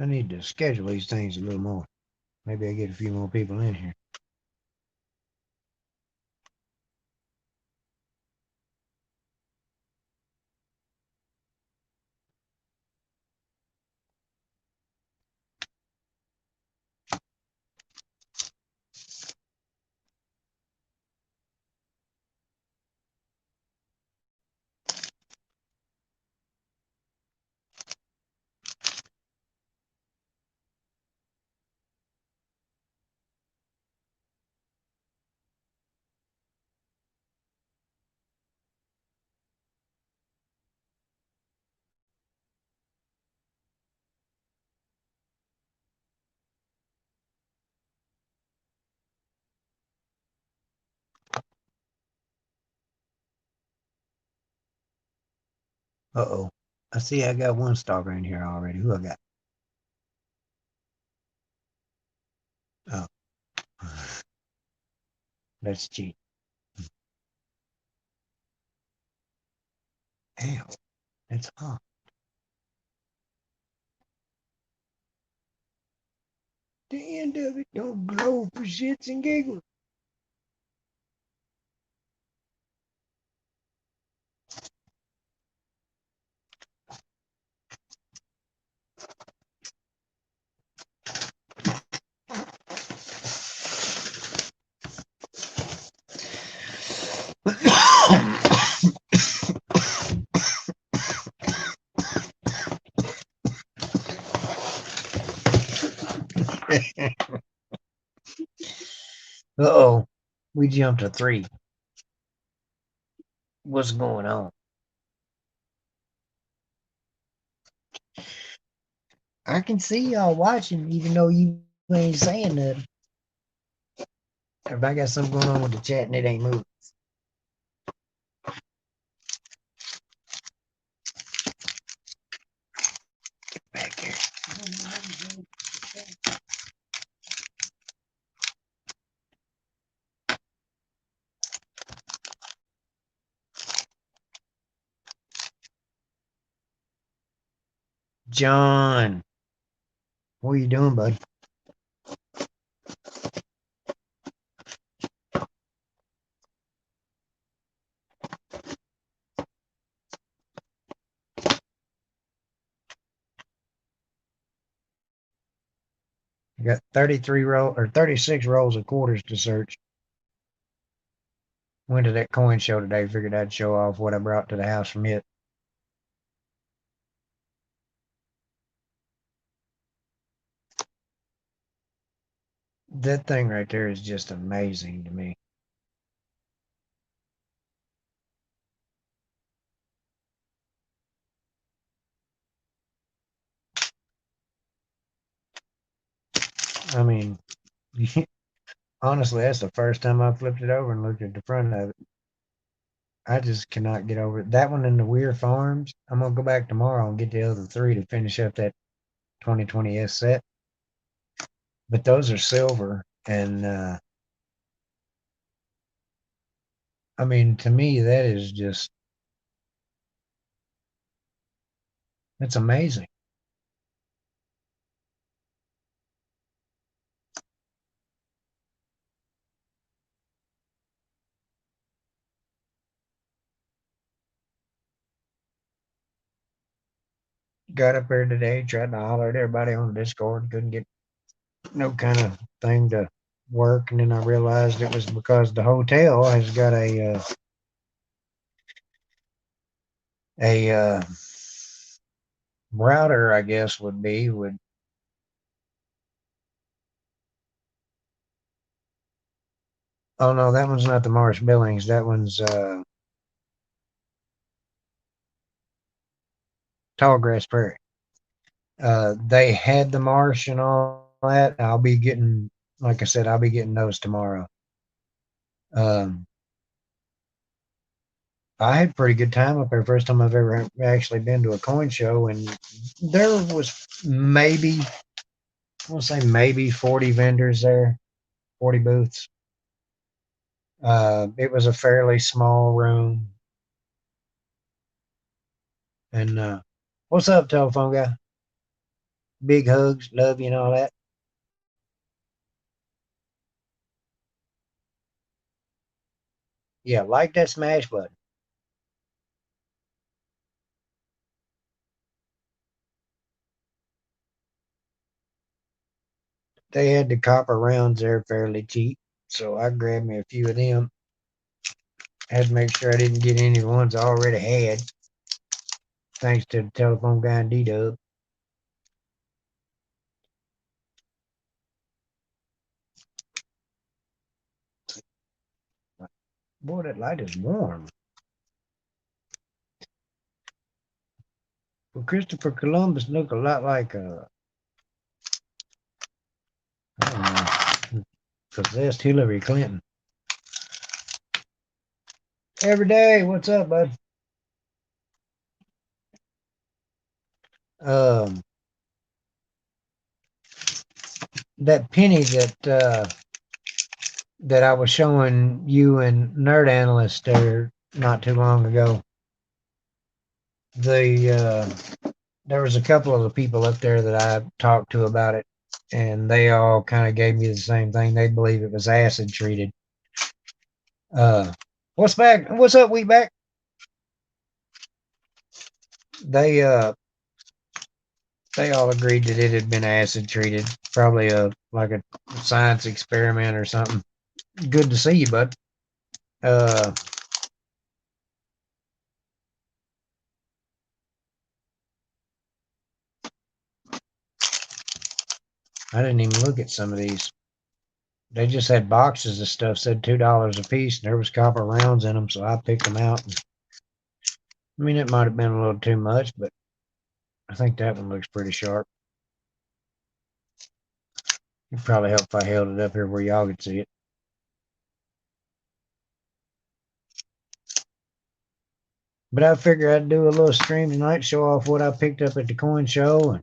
I need to schedule these things a little more. Maybe I get a few more people in here. Uh-oh. I see I got one stalker in here already. Who I got? Oh. That's cheap. Ow. That's hot. The end of it don't glow for shits and giggles. Uh-oh. We jumped to 3. What's going on? I can see y'all watching, even though you ain't saying nothing. Everybody got something going on with the chat and it ain't moving. Get back here. John, what are you doing, bud? I got 36 rolls of quarters to search. Went to that coin show today. Figured I'd show off what I brought to the house from it. That thing right there is just amazing to me. I mean, honestly, that's the first time I flipped it over and looked at the front of it. I just cannot get over it. That one in the Weir Farms, I'm going to go back tomorrow and get the other 3 to finish up that 2020S set. But those are silver. And, I mean, to me, that is just, it's amazing. Got up there today, tried to holler at everybody on Discord, couldn't get no kind of thing to work, and then I realized it was because the hotel has got a router, I guess would. Oh no, that one's not the Marsh Billings. That one's Tallgrass Prairie. They had the Marsh and all that. I'll be getting, like I said, I'll be getting those tomorrow. Um, I had a pretty good time up there. First time I've ever actually been to a coin show, and there was maybe, I want to say maybe 40 vendors there, 40 booths. It was a fairly small room. And what's up, telephone guy? big hugs, love you, and all that. Yeah, like that smash button. They had the copper rounds there fairly cheap, so I grabbed me a few of them. Had to make sure I didn't get any of the ones I already had, thanks to the telephone guy and D-Dub. Boy, that light is warm. Well, Christopher Columbus looked a lot like I don't know, possessed Hillary Clinton. Every day, what's up, bud? Um, that penny that I was showing you and Nerd Analyst there not too long ago. There was a couple of the people up there that I talked to about it, and they all kind of gave me the same thing. They believe it was acid treated. Uh, what's back? What's up, Wheatback? They uh they all agreed that it had been acid treated, probably a like a science experiment or something. Good to see you, bud. Uh, I didn't even look at some of these. They just had boxes of stuff, said $2 a piece, and there was copper rounds in them, so I picked them out. I mean, it might have been a little too much, but I think that one looks pretty sharp. It'd probably help if I held it up here where y'all could see it. But I figure I'd do a little stream tonight, show off what I picked up at the coin show, and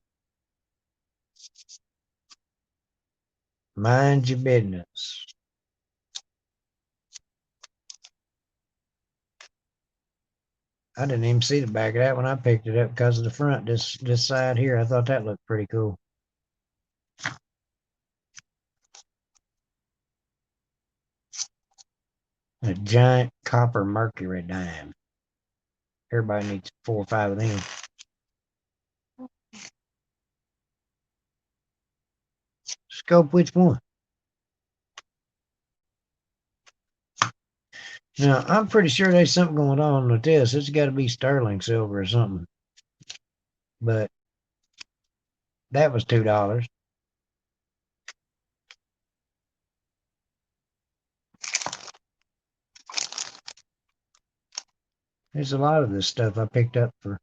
mind your business. I didn't even see the back of that when I picked it up because of the front. This side here, I thought that looked pretty cool. A giant copper mercury dime. Everybody needs 4 or 5 of them. Scope which one? Now, I'm pretty sure there's something going on with this. It's got to be sterling silver or something. But that was $2. There's a lot of this stuff I picked up for.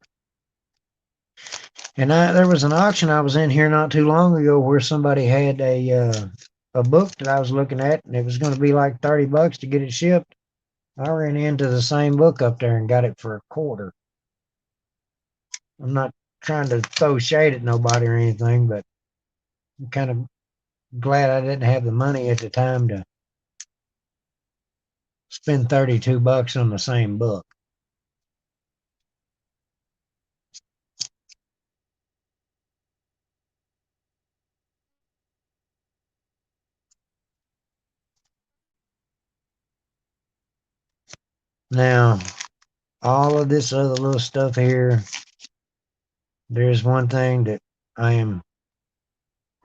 And there was an auction I was in here not too long ago where somebody had a book that I was looking at, and it was going to be like $30 to get it shipped. I ran into the same book up there and got it for a quarter. I'm not trying to throw shade at nobody or anything, but I'm kind of glad I didn't have the money at the time to spend $32 on the same book. Now, all of this other little stuff here, there's one thing that I am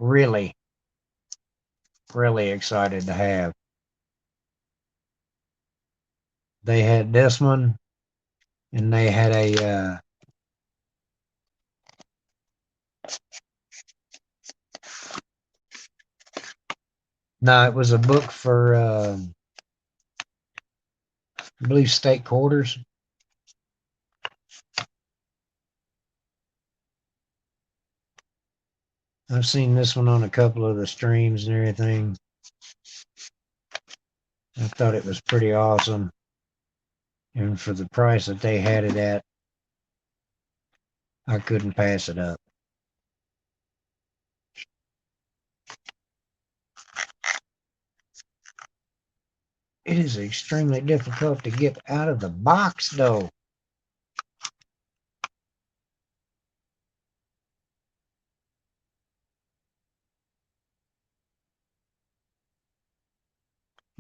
really, really excited to have. They had this one, and they had no, it was a book for, I believe, state quarters. I've seen this one on a couple of the streams and everything. I thought it was pretty awesome. And for the price that they had it at, I couldn't pass it up. It is extremely difficult to get out of the box, though.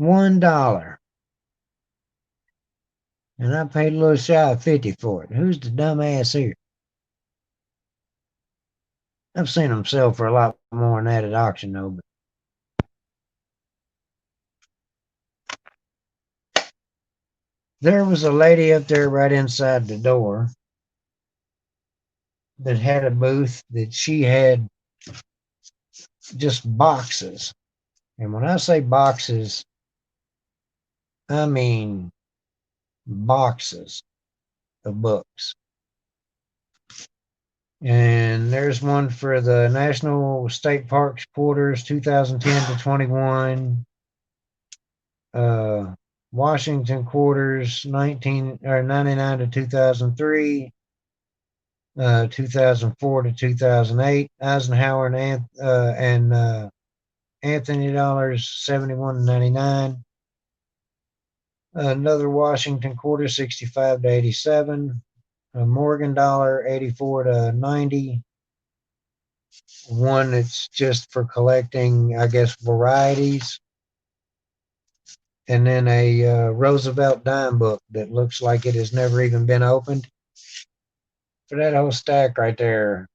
$1. And I paid a little shy of 50 for it. Who's the dumbass here? I've seen them sell for a lot more than that at auction, though. But there was a lady up there right inside the door that had a booth that she had just boxes. And when I say boxes, I mean boxes of books. And there's one for the National State Parks Quarters 2010 to 21. Washington Quarters 99 to 2003. 2004 to 2008. Eisenhower and Anthony dollars 71 to 99. Another Washington quarter 65 to 87. A Morgan dollar 84 to 90. One that's just for collecting, I guess, varieties. And then a Roosevelt dime book that looks like it has never even been opened. For that whole stack right there,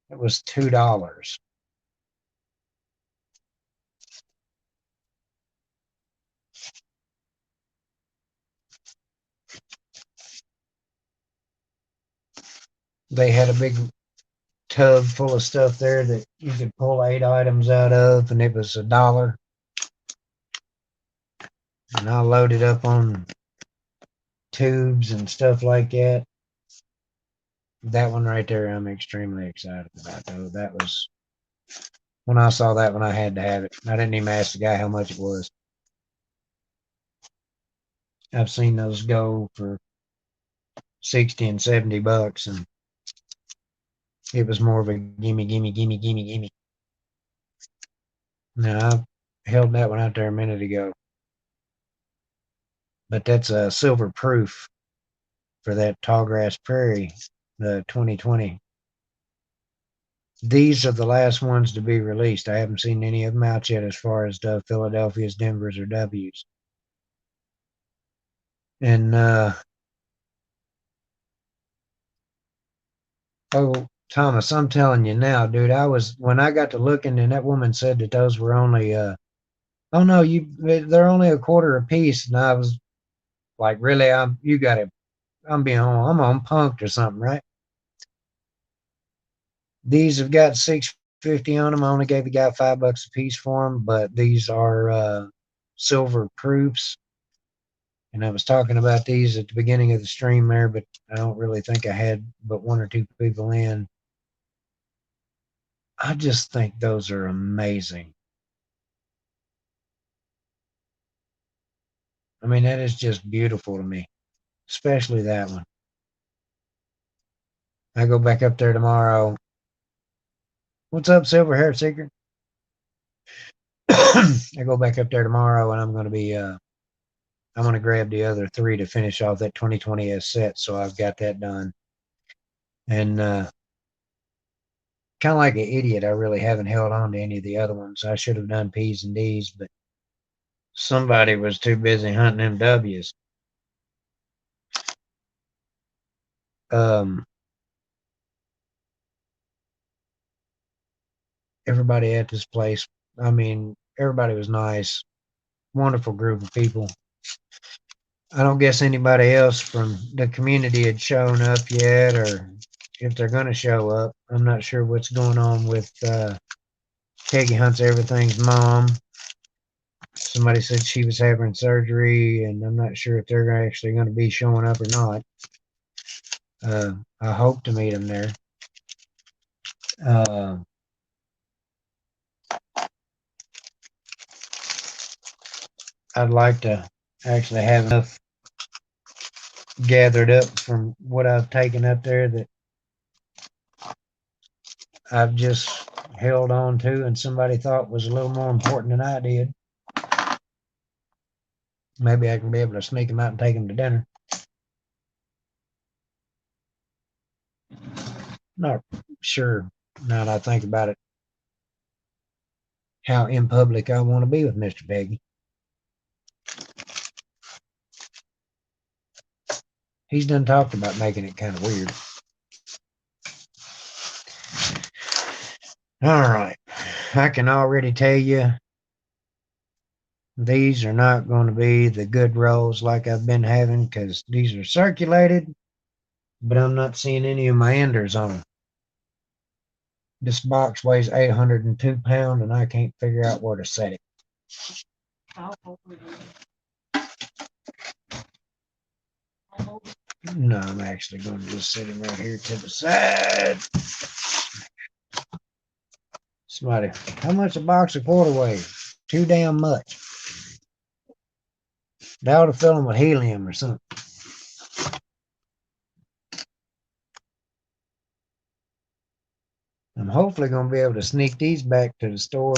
it was $2. They had a big tub full of stuff there that you could pull 8 items out of, and it was $1. And I loaded up on tubes and stuff like that. That one right there, I'm extremely excited about, though. That was, when I saw that one, I had to have it. I didn't even ask the guy how much it was. I've seen those go for 60 and 70 bucks, and it was more of a gimme, gimme, gimme, gimme, gimme. Now, I held that one out there a minute ago, but that's a silver proof for that Tallgrass Prairie, the 2020. These are the last ones to be released. I haven't seen any of them out yet as far as the Philadelphia's, Denver's, or W's. And, oh, Thomas, I'm telling you now, dude, when I got to looking and that woman said that those were only, oh no, they're only a quarter a piece. And I was like, really, I'm on punked or something, right? These have got 650 on them. I only gave the guy $5 a piece for them, but these are silver proofs. And I was talking about these at the beginning of the stream there, but I don't really think I had but one or two people in. I just think those are amazing. I mean, that is just beautiful to me, especially that one. I go back up there tomorrow. What's up, Silver Hair Secret? I go back up there tomorrow, and I'm going to be I'm going to grab the other 3 to finish off that 2020S set, so I've got that done. And kind of like an idiot, I really haven't held on to any of the other ones. I should have done P's and D's, but somebody was too busy hunting them W's. Everybody at this place, I mean, everybody was nice. Wonderful group of people. I don't guess anybody else from the community had shown up yet, or if they're going to show up. I'm not sure what's going on with Peggy Hunts Everything's mom. Somebody said she was having surgery, and I'm not sure if they're actually going to be showing up or not. I hope to meet them there. I'd like to actually have enough gathered up from what I've taken up there that I've just held on to and somebody thought was a little more important than I did. Maybe I can be able to sneak them out and take them to dinner. Not sure, now that I think about it, how in public I want to be with Mr. Peggy. He's done talked about making it kind of weird. All right. I can already tell you these are not going to be the good rolls like I've been having because these are circulated, but I'm not seeing any of my enders on them. This box weighs 802 pounds, and I can't figure out where to set it. No, I'm actually going to just set him right here to the side. Somebody, how much a box of quarter weighs? Too damn much. They ought to fill them with helium or something. I'm hopefully going to be able to sneak these back to the store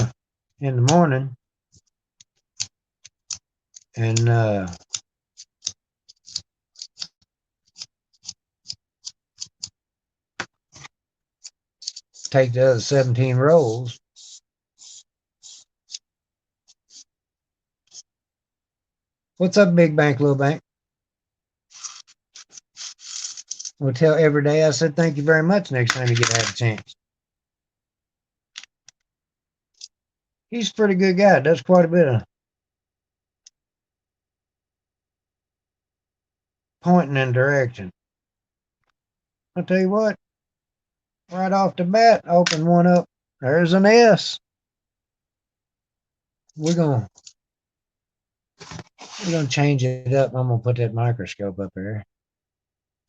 in the morning and take the other 17 rolls. What's up, big bank, little bank? We'll tell every day I said thank you very much next time you get to have a chance. He's a pretty good guy. Does quite a bit of pointing and direction. I'll tell you what, right off the bat, open one up. There's an S. We're gonna change it up. I'm gonna put that microscope up there.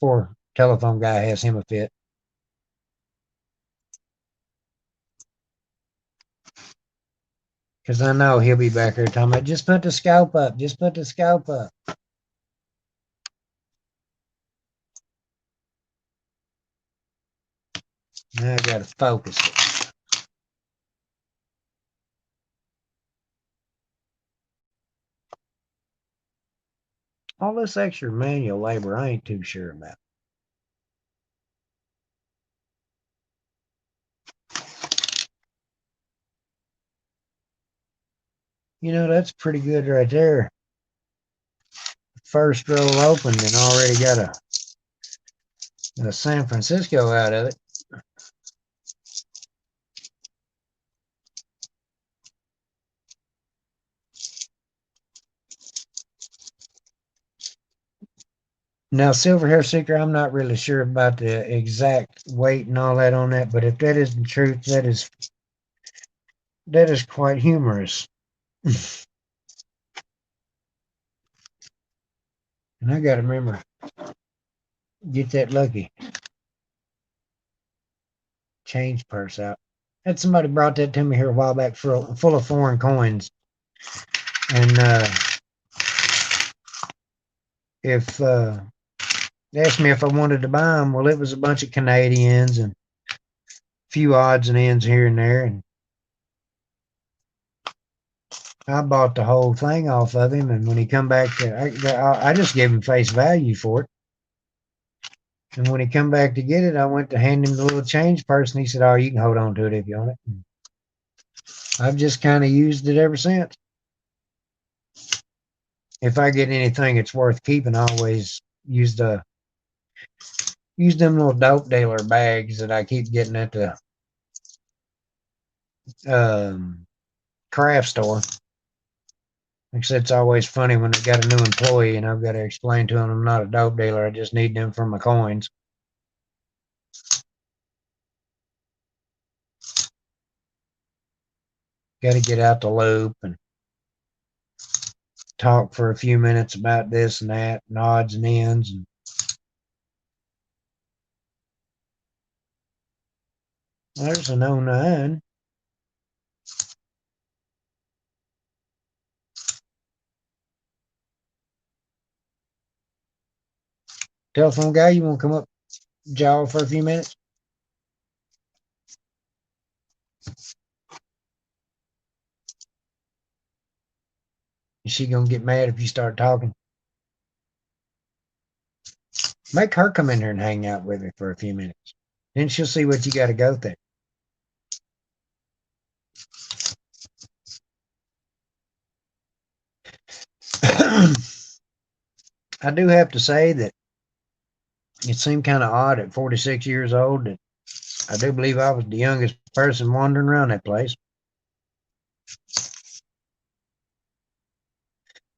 Poor telephone guy has him a fit. Because I know he'll be back there talking about, just put the scope up. Just put the scope up. Now I got to focus it. All this extra manual labor, I ain't too sure about. You know, that's pretty good right there. First roll opened and already got a San Francisco out of it. Now, silver hair seeker, I'm not really sure about the exact weight and all that on that, but if that is the truth, that is quite humorous. And I got to remember, get that lucky change purse out. Had somebody brought that to me here a while back full of foreign coins, and if they asked me if I wanted to buy them, well, it was a bunch of Canadians and a few odds and ends here and there, and I bought the whole thing off of him. And when he come back, I just gave him face value for it. And when he come back to get it, I went to hand him the little change purse, and he said, "Oh, you can hold on to it if you want it." And I've just kind of used it ever since. If I get anything that's worth keeping, I always use them little dope dealer bags that I keep getting at the craft store. Like I said, it's always funny when they got a new employee and I've got to explain to them I'm not a dope dealer. I just need them for my coins. Got to get out the loop and talk for a few minutes about this and that and odds and ends. And there's an 09. Telephone guy, you want to come up, jaw for a few minutes? Is she going to get mad if you start talking? Make her come in here and hang out with me for a few minutes. Then she'll see what you got to go through. I do have to say that It seemed kind of odd at 46 years old that I do believe I was the youngest person wandering around that place.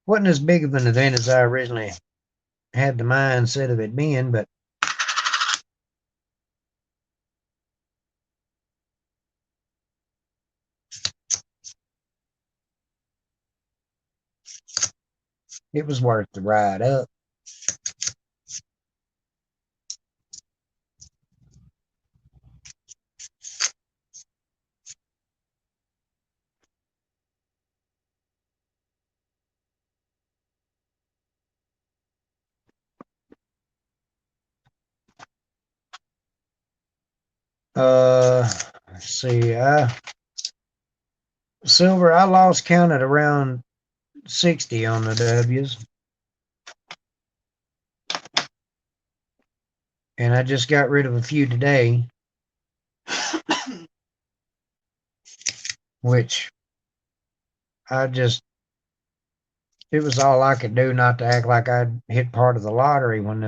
Wasn't as big of an event as I originally had the mindset of it being, but it was worth the ride up. Let's see. Silver, I lost count at around 60 on the W's. And I just got rid of a few today, which it was all I could do not to act like I'd hit part of the lottery when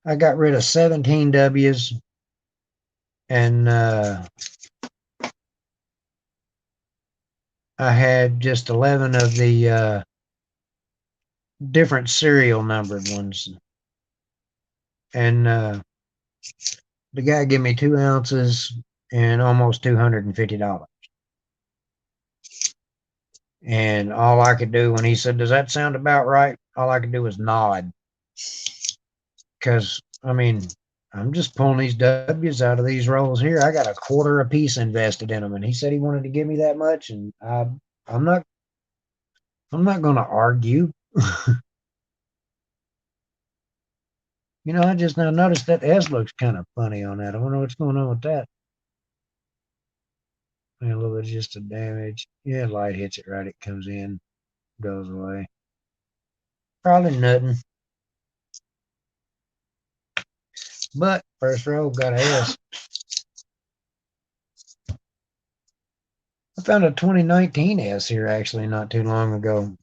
I got rid of 17 W's and I had just 11 of the different serial numbered ones. And the guy gave me 2 ounces and almost $250. And all I could do when he said, "Does that sound about right?" All I could do was nod. Because, I mean, I'm just pulling these W's out of these rolls here. I got a quarter a piece invested in them. And he said he wanted to give me that much. And I'm not going to argue. I just now noticed that S looks kind of funny on that. I wonder what's going on with that. A little bit just a damage. Yeah, light hits it right. It comes in, goes away. Probably nothing. But first row got a S. I found a 2019 S here actually not too long ago.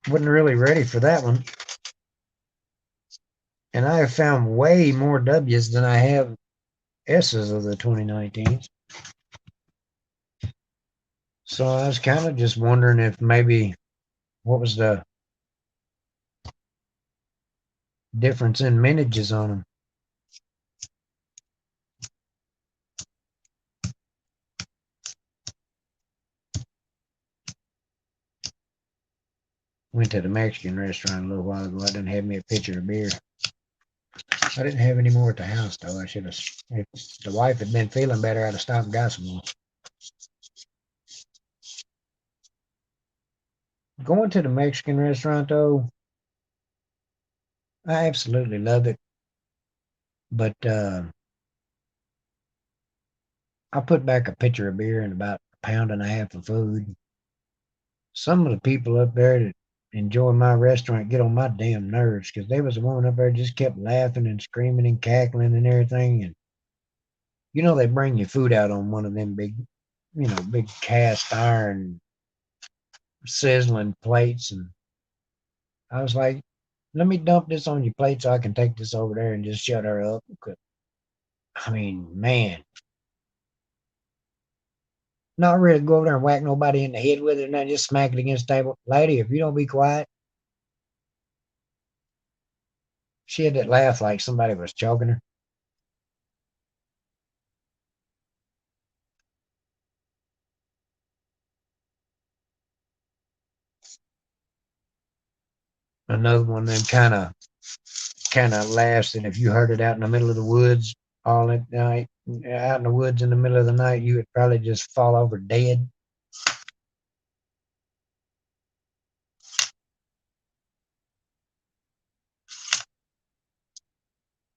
Wasn't really ready for that one. And I have found way more W's than I have S's of the 2019s. So I was kind of just wondering if maybe what was the difference in mintages on them. Went to the Mexican restaurant a little while ago. I didn't have me a pitcher of beer. I didn't have any more at the house, though. I should have. If the wife had been feeling better, I'd have stopped and got some more. Going to the Mexican restaurant, though, I absolutely love it. But I put back a pitcher of beer and about a pound and a half of food. Some of the people up there that enjoy my restaurant get on my damn nerves because there was a woman up there just kept laughing and screaming and cackling and everything. And they bring your food out on one of them big, big cast iron sizzling plates. And I was like, let me dump this on your plate so I can take this over there and just shut her up. I mean, man, not really go over there and whack nobody in the head with it and then just smack it against the table. Lady, if you don't be quiet. She had that laugh like somebody was choking her. Another one of them kind of laughs, and if you heard it out in the middle of the woods all at night, out in the woods in the middle of the night, you would probably just fall over dead.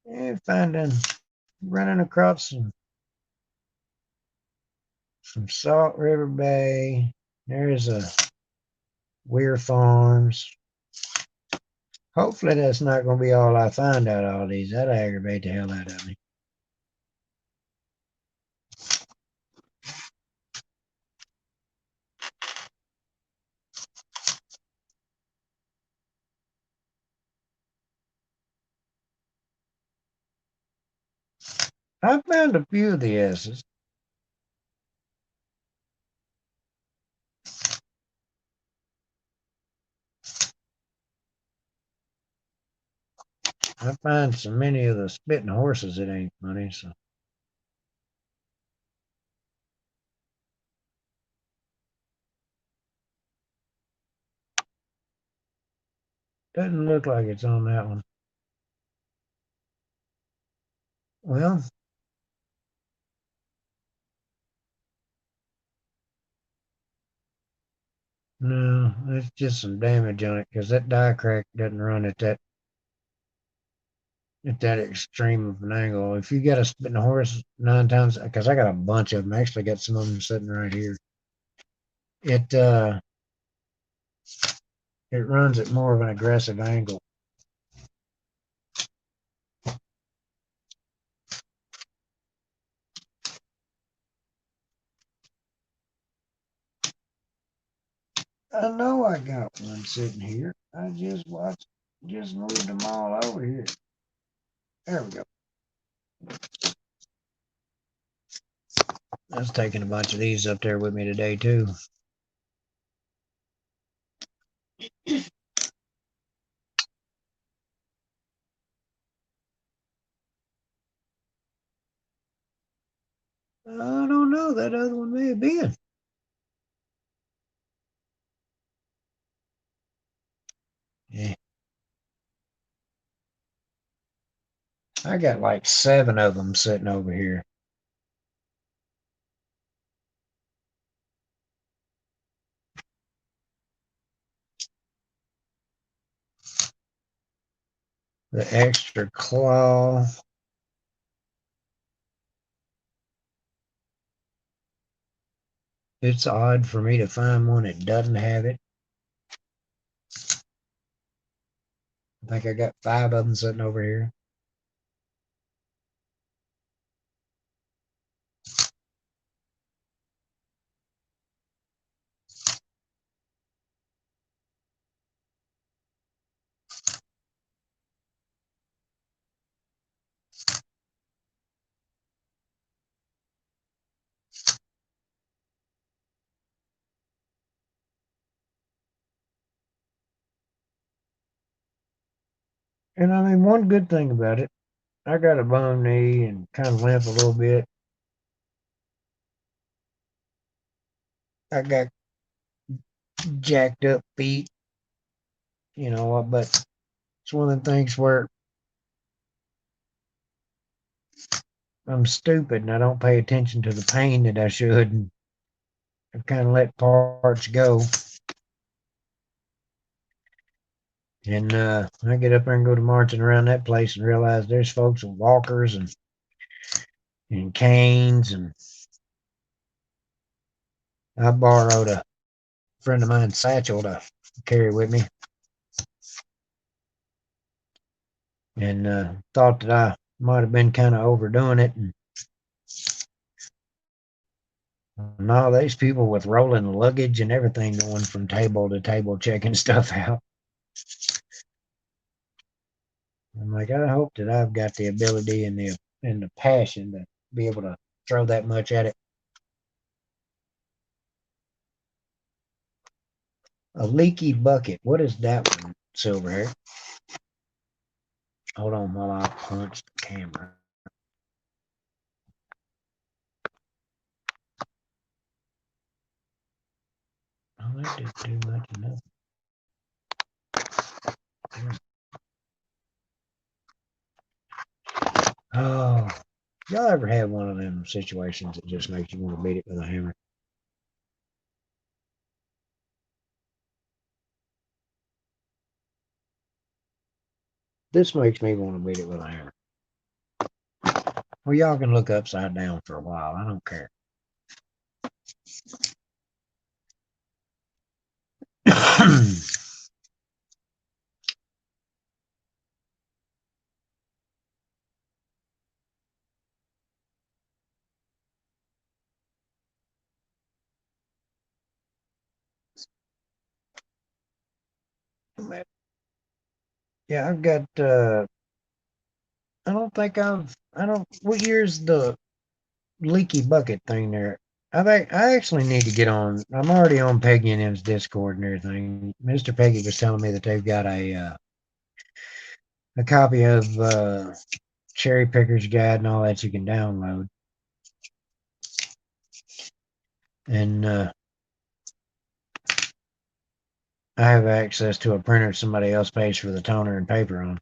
And running across some Salt River Bay. There's a Weir Farms. Hopefully that's not going to be all I find out all these. That'll aggravate the hell out of me. I found a few of the S's. I find so many of the spitting horses it ain't funny, so doesn't look like it's on that one. Well, no, it's just some damage on it because that die crack doesn't run at that extreme of an angle. If you got a spitting horse 9 times, because I got a bunch of them, I actually got some of them sitting right here. It it runs at more of an aggressive angle. I know I got one sitting here. I just moved them all over here. There we go. I was taking a bunch of these up there with me today too. I don't know. That other one may have been. Yeah, I got like 7 of them sitting over here. The extra claw. It's odd for me to find one that doesn't have it. I think I got 5 of them sitting over here. And I mean, one good thing about it, I got a bum knee and kind of limp a little bit. I got jacked up feet, but it's one of the things where I'm stupid and I don't pay attention to the pain that I should, and I kind of let parts go. And I get up there and go to marching around that place and realize there's folks with walkers and canes. And I borrowed a friend of mine's satchel to carry with me, and thought that I might have been kind of overdoing it. And all these people with rolling luggage and everything going from table to table checking stuff out. I'm like, I hope that I've got the ability and the passion to be able to throw that much at it. A leaky bucket. What is that one, Silverhair? Hold on while I punch the camera. Oh, that didn't do much enough. Oh, y'all ever have one of them situations that just makes you want to beat it with a hammer? This makes me want to beat it with a hammer. Well, y'all can look upside down for a while. I don't care. Yeah, I've got I don't think what year's the leaky bucket thing there? I actually need to get on. I'm already on Peggy and M's Discord and everything. Mr. Peggy was telling me that they've got a copy of Cherry Picker's Guide and all that you can download. And I have access to a printer somebody else pays for the toner and paper on.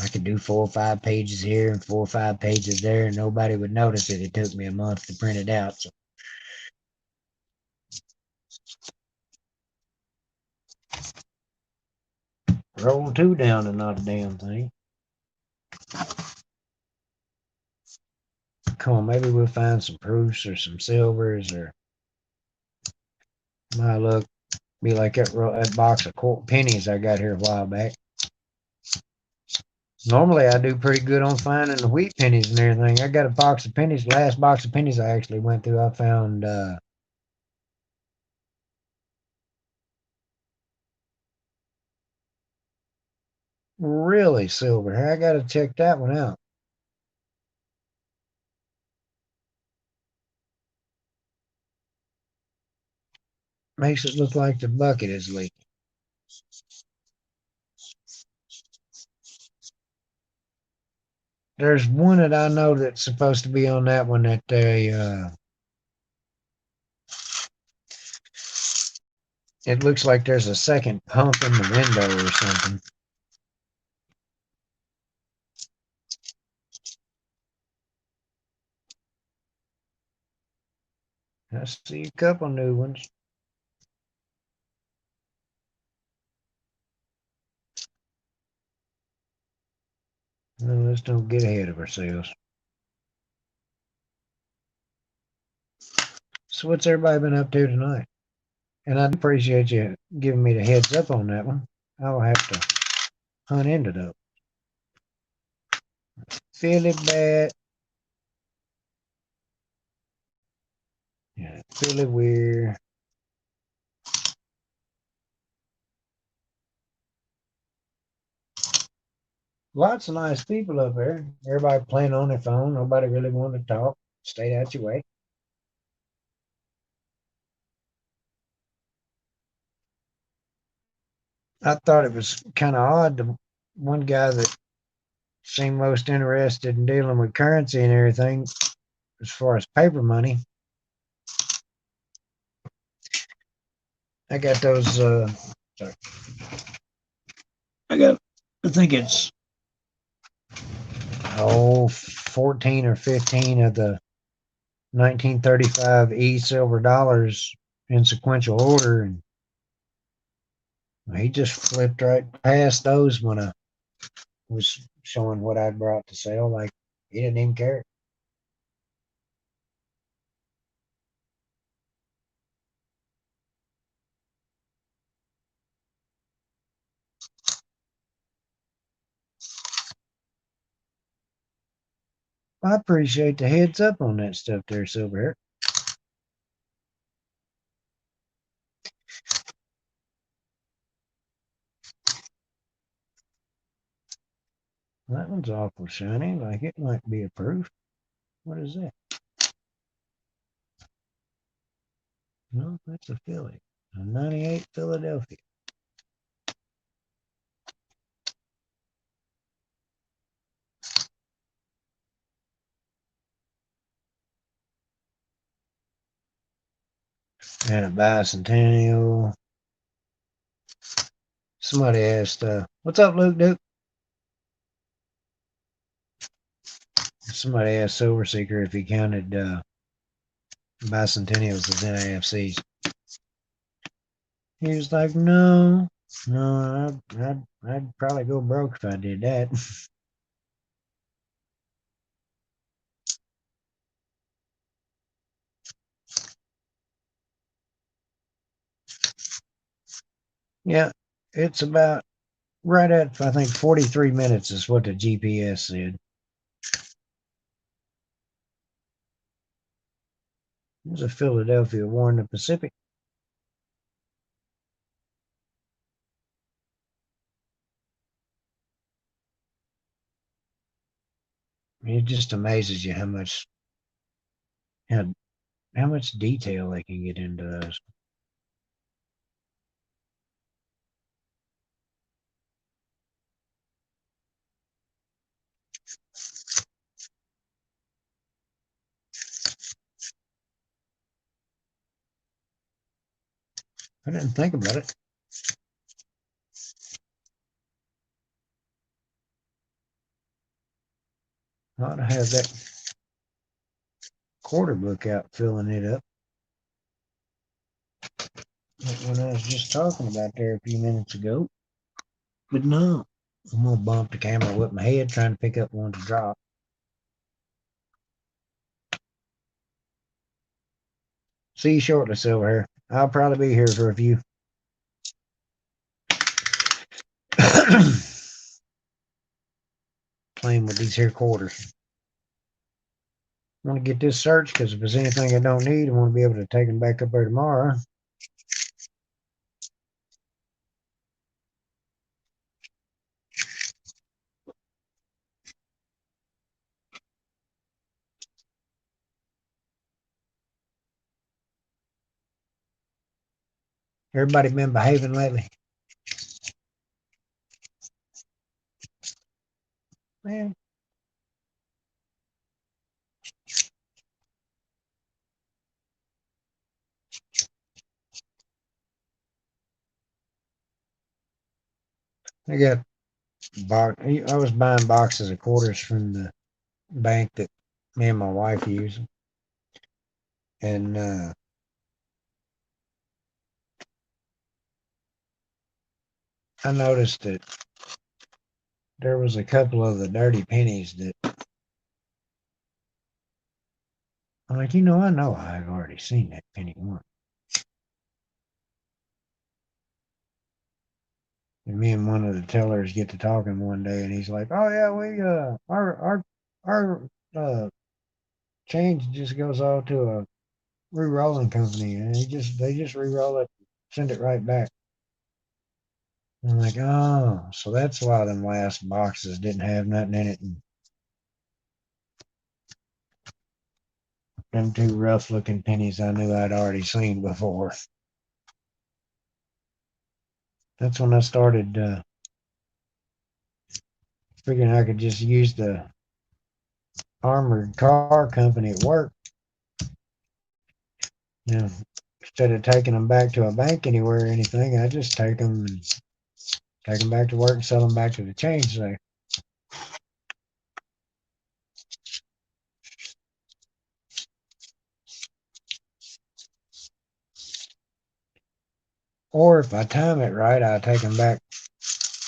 I could do 4 or 5 pages here and 4 or 5 pages there, and nobody would notice it. It took me a month to print it out. So roll 2 down and not a damn thing. Come on, maybe we'll find some proofs or some silvers, or my luck be like that box of pennies I got here a while back. Normally I do pretty good on finding the wheat pennies and everything. I got a box of pennies. Last box of pennies I actually went through, I found really silver. I got to check that one out. Makes it look like the bucket is leaking. There's one that I know that's supposed to be on that one that they it looks like there's a second pump in the window or something. I see a couple new ones. No, let's don't get ahead of ourselves. So what's everybody been up to tonight? And I appreciate you giving me the heads up on that one. I'll have to hunt into those. Philly bat. Yeah, Philly weir. Lots of nice people up there. Everybody playing on their phone. Nobody really wanting to talk. Stay out your way. I thought it was kind of odd. The one guy that seemed most interested in dealing with currency and everything, as far as paper money, I got those. Sorry. I think it's 14 or 15 of the 1935 silver dollars in sequential order, and he just flipped right past those when I was showing what I'd brought to sell. Like, he didn't even care. I appreciate the heads up on that stuff there, Silver. That one's awful shiny, like it might be a proof. What is that? No, that's a Philly. A 98 Philadelphia. And a bicentennial. Somebody asked, what's up, Luke Duke? Somebody asked Silver Seeker if he counted bicentennials as NAFCs. He was like, no, I'd probably go broke if I did that. Yeah, it's about right at, I think, 43 minutes is what the GPS said. There's a Philadelphia War in the Pacific. it just amazes you how, how much detail they can get into those. I didn't think about it. I ought to have that quarter book out filling it up. Like when I was just talking about there a few minutes ago. But no, I'm gonna bump the camera with my head trying to pick up one to drop. See you shortly, Silver. I'll probably be here for a few. Playing with these here quarters. I want to get this searched because if there's anything I don't need, I want to be able to take them back up there tomorrow. Everybody been behaving lately? Man, I got box. I was buying boxes of quarters from the bank that me and my wife use, and I noticed that there was a couple of the dirty pennies that I'm like, I know I've already seen that penny once. And me and one of the tellers get to talking one day, and he's like, "Oh yeah, we our change just goes all to a re-rolling company, and they just re-roll it, send it right back." And I'm like, "Oh, so that's why them last boxes didn't have nothing in it, and them two rough-looking pennies I knew I'd already seen before." That's when I started figuring I could just use the armored car company at work. You know, instead of taking them back to a bank anywhere or anything, I just take them back to work and sell them back to the change there. Or if I time it right, I take them back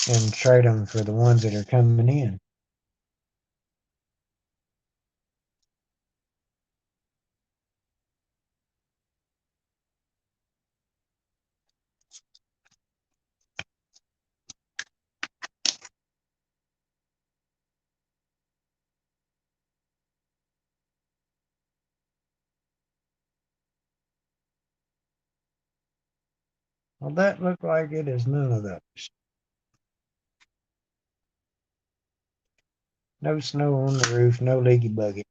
and trade them for the ones that are coming in. Well, that looked like it is none of those. No snow on the roof, no leaky bucket.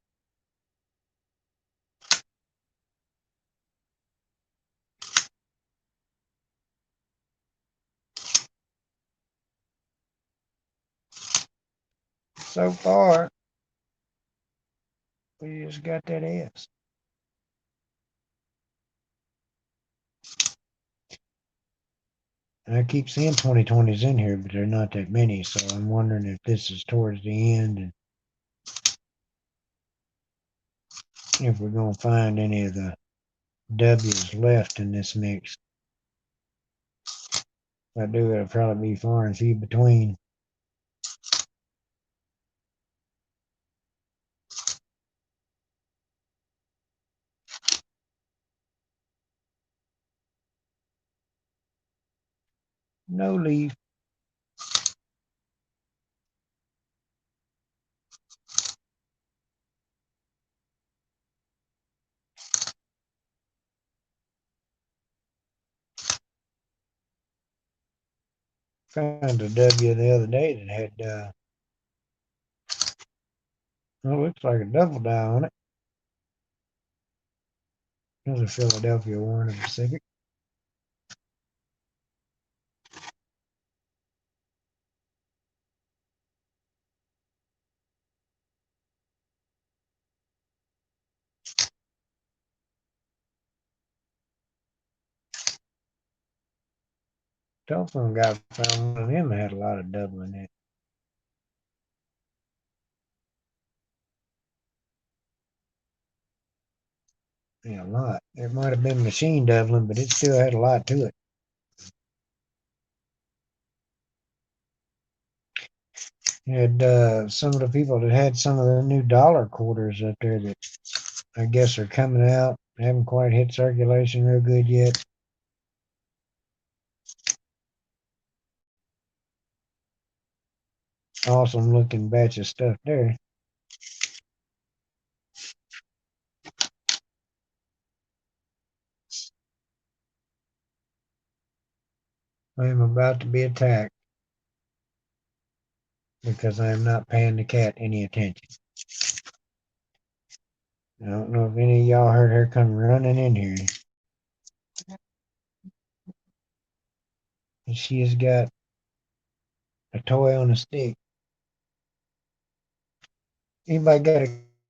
So far, we just got that S. And I keep seeing 2020s in here, but they're not that many, so I'm wondering if this is towards the end and if we're going to find any of the W's left in this mix. If I do, it'll probably be far and few between. No leaf. Found a W the other day that had Well, it looks like a double die on it. There's a Philadelphia Warner Pacific. Telephone guy found one of them that had a lot of double in it. Yeah, a lot. It might have been machine doubling, but it still had a lot to it. You had some of the people that had some of the new dollar quarters up there that I guess are coming out. Haven't quite hit circulation real good yet. Awesome looking batch of stuff there. I am about to be attacked because I am not paying the cat any attention. I don't know if any of y'all heard her come running in here. And she has got a toy on a stick. Anybody got a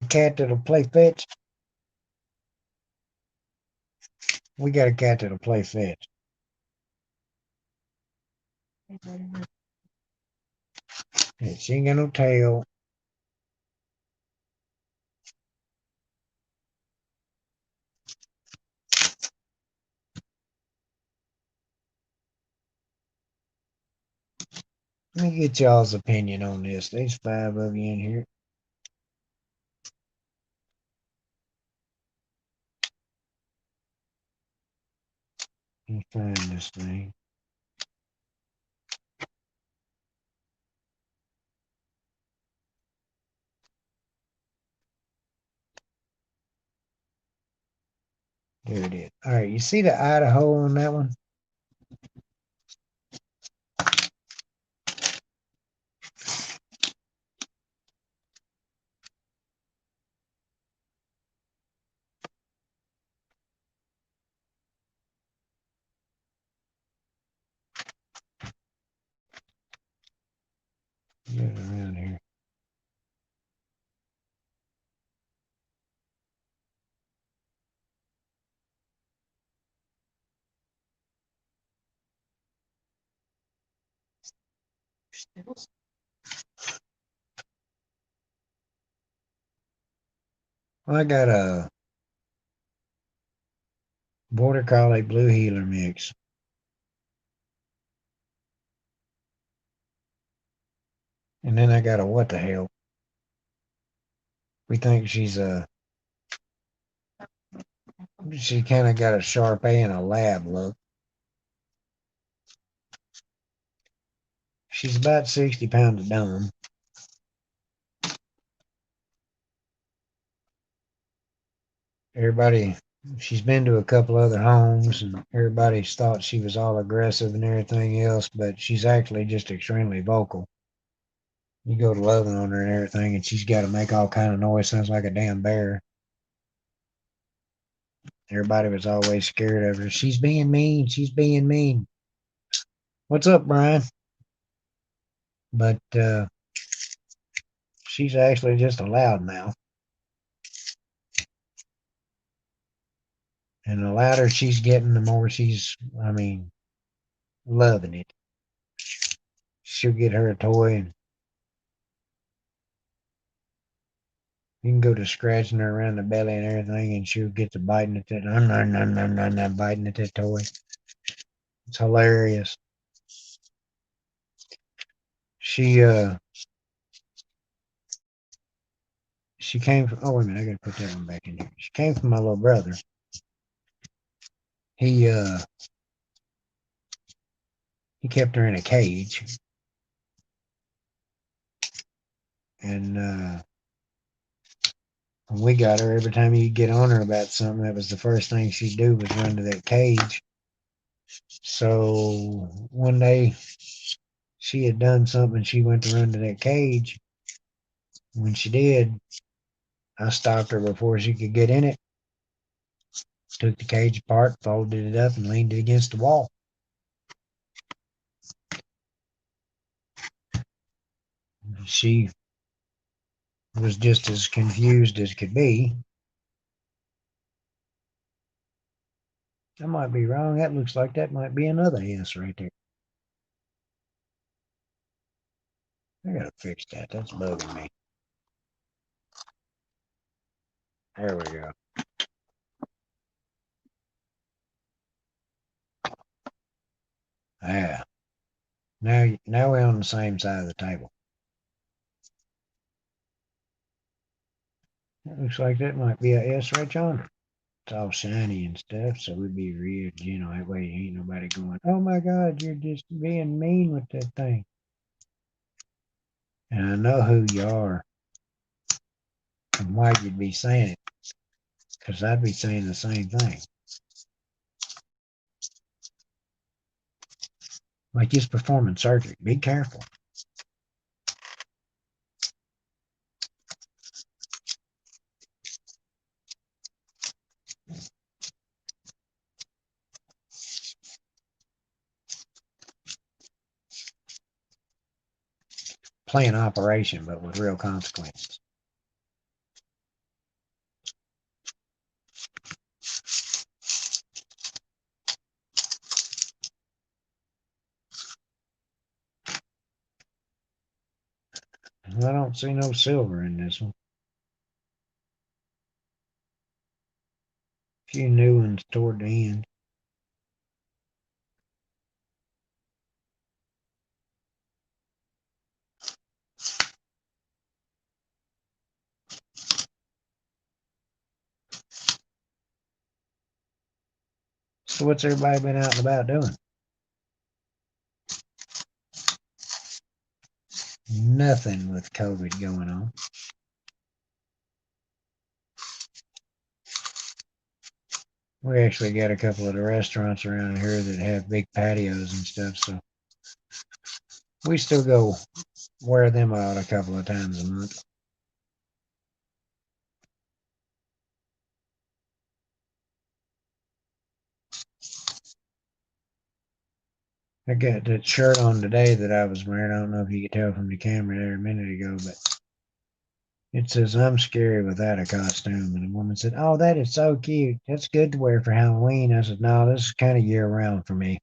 cat that'll play fetch? We got a cat that'll play fetch. And she ain't got no tail. Let me get y'all's opinion on this. There's 5 of you in here. Let me find this thing. There it is. All right, you see the Idaho on that one? Get it around here. Well, I got a Border Collie Blue Heeler mix. And then I got a what the hell. We think she kind of got a Sharp A and a lab look. She's about 60 pounds of dome. She's been to a couple other homes, and everybody's thought she was all aggressive and everything else, but she's actually just extremely vocal. You go to loving on her and everything, and she's got to make all kind of noise. Sounds like a damn bear. Everybody was always scared of her. She's being mean. She's being mean. What's up, Brian? But she's actually just a loudmouth. And the louder she's getting, the more loving it. She'll get her a toy, and you can go to scratching her around the belly and everything, and she'll get to biting at that, biting at that toy. It's hilarious. She came from. Oh wait a minute, I gotta put that one back in here. She came from my little brother. He kept her in a cage, and when we got her, every time you get on her about something, that was the first thing she'd do was run to that cage. So one day she had done something. She went to run to that cage. When she did, I stopped her before she could get in it, took the cage apart, folded it up, and leaned it against the wall. She was just as confused as could be. I might be wrong. That looks like that might be another S right there. I gotta fix that. That's bugging me. There we go. Yeah. Now we're on the same side of the table. It looks like that might be a S right, John. It's all shiny and stuff, so it'd be real, that way ain't nobody going, oh my God, you're just being mean with that thing. And I know who you are and why you'd be saying it, because I'd be saying the same thing. Like just performing surgery. Be careful. Play an operation, but with real consequences. I don't see no silver in this one. A few new ones toward the end. So what's everybody been out and about doing? Nothing with COVID going on. We actually got a couple of the restaurants around here that have big patios and stuff, so we still go wear them out a couple of times a month. I got that shirt on today that I was wearing. I don't know if you could tell from the camera there a minute ago, but it says, I'm scary without a costume. And the woman said, oh, that is so cute. That's good to wear for Halloween. I said, no, this is kind of year round for me.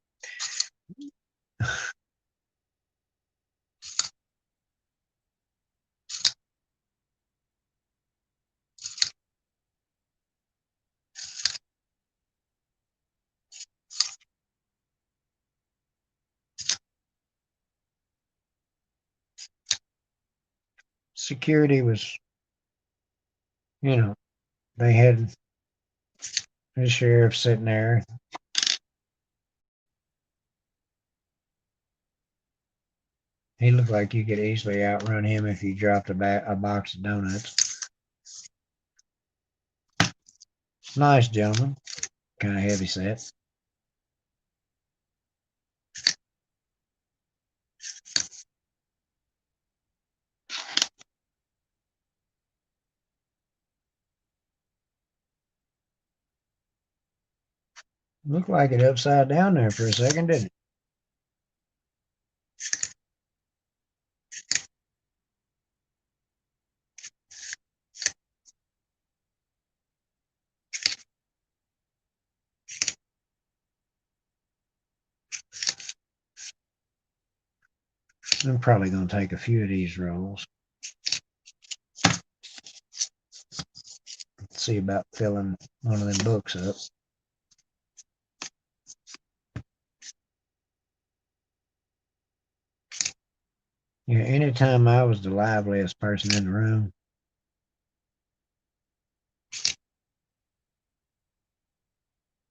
Security was, you know, they had the sheriff sitting there. He looked like you could easily outrun him if you dropped a box of donuts. Nice gentleman, kind of heavy set. Looked like it upside down there for a second, didn't it? I'm probably going to take a few of these rolls. See about filling one of them books up. Yeah, anytime I was the liveliest person in the room,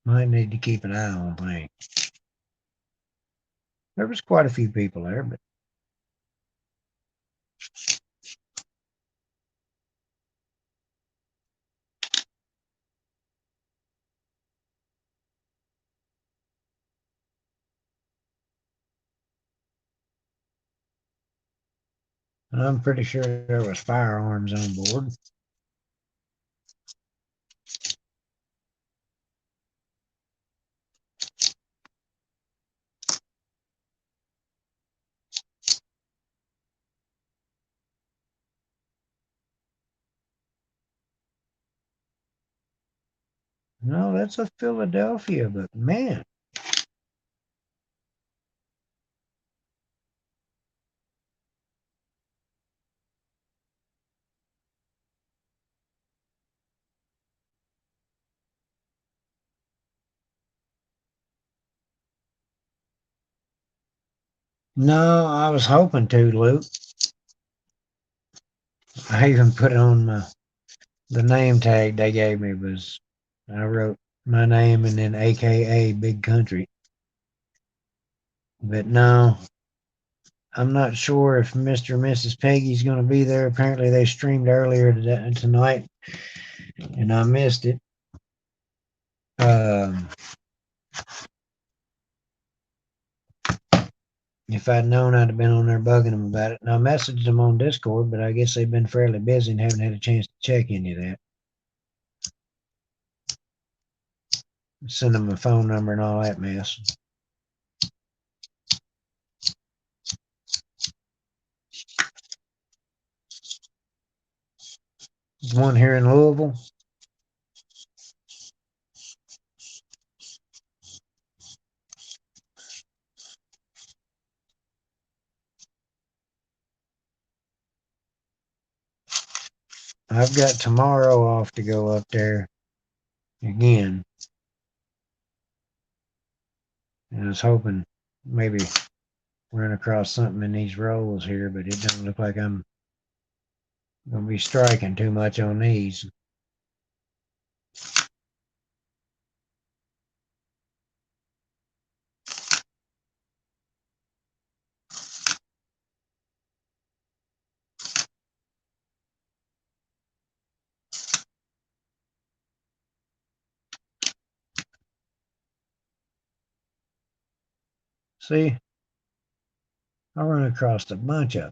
might need to keep an eye on things. There was quite a few people there, but I'm pretty sure there was firearms on board. No, that's a Philadelphia, but man, no, I was hoping to, Luke. I even put it on the name tag they gave me was I wrote my name and then AKA Big Country. But no, I'm not sure if Mr. and Mrs. Peggy's going to be there. Apparently, they streamed earlier tonight, and I missed it. Um, if I'd known, I'd have been on there bugging them about it. And I messaged them on Discord, but I guess they've been fairly busy and haven't had a chance to check any of that. Send them a phone number and all that mess. There's one here in Louisville. I've got tomorrow off to go up there again. And I was hoping maybe run across something in these rolls here, but it doesn't look like I'm going to be striking too much on these. See, I run across a bunch of.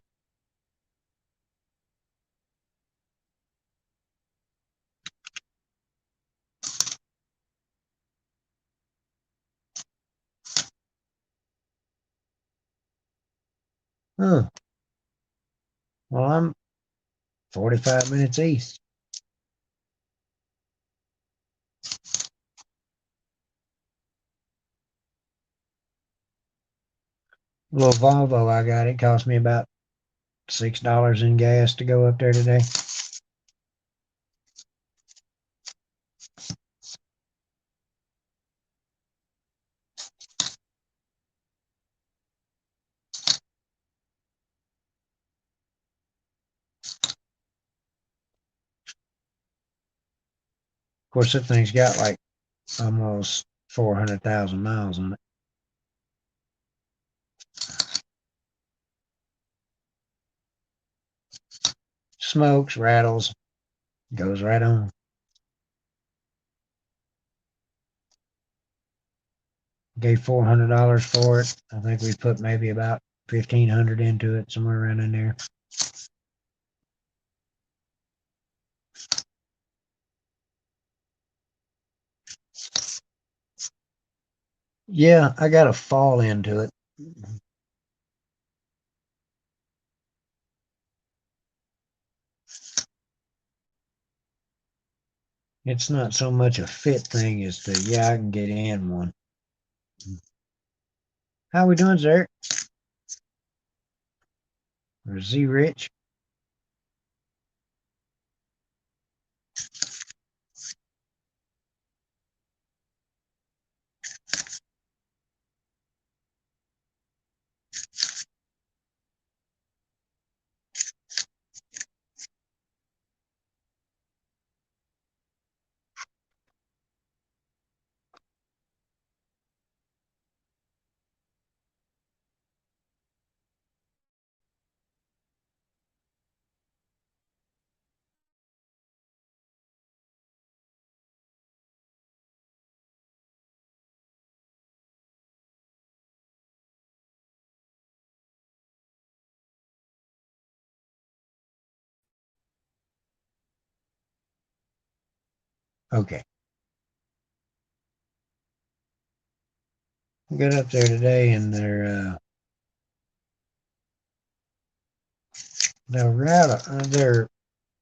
Huh. Well, I'm 45 minutes east. Little Volvo I got, it cost me about $6 in gas to go up there today. Of course, that thing's got like almost 400,000 miles on it. Smokes, rattles, goes right on. Gave $400 for it. I think we put maybe about 1,500 into it, somewhere around in there. Yeah, I got to fall into it. It's not so much a fit thing as the, yeah, I can get in one. How we doing, sir? Or Z Rich? Okay. I got up there today and their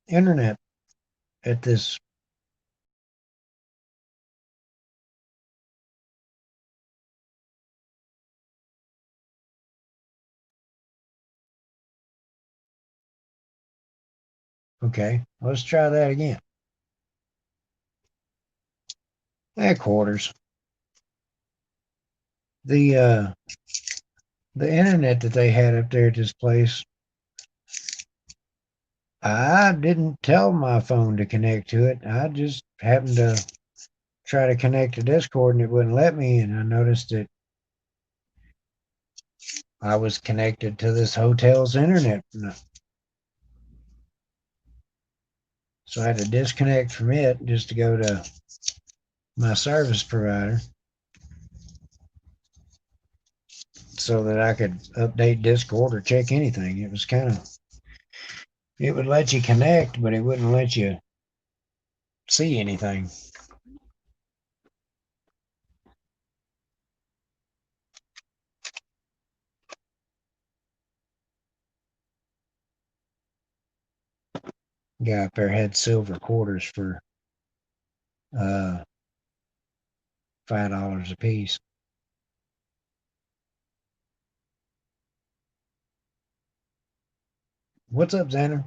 internet at this Okay, let's try that again. Headquarters. The the internet that they had up there at this place, I didn't tell my phone to connect to it. I just happened to try to connect to Discord and it wouldn't let me. And I noticed that I was connected to this hotel's internet. So I had to disconnect from it just to go to my service provider so that I could update Discord or check anything. It was kind of, it would let you connect, but it wouldn't let you see anything. Guy up there had silver quarters for uh, $5 a piece. What's up, Xander?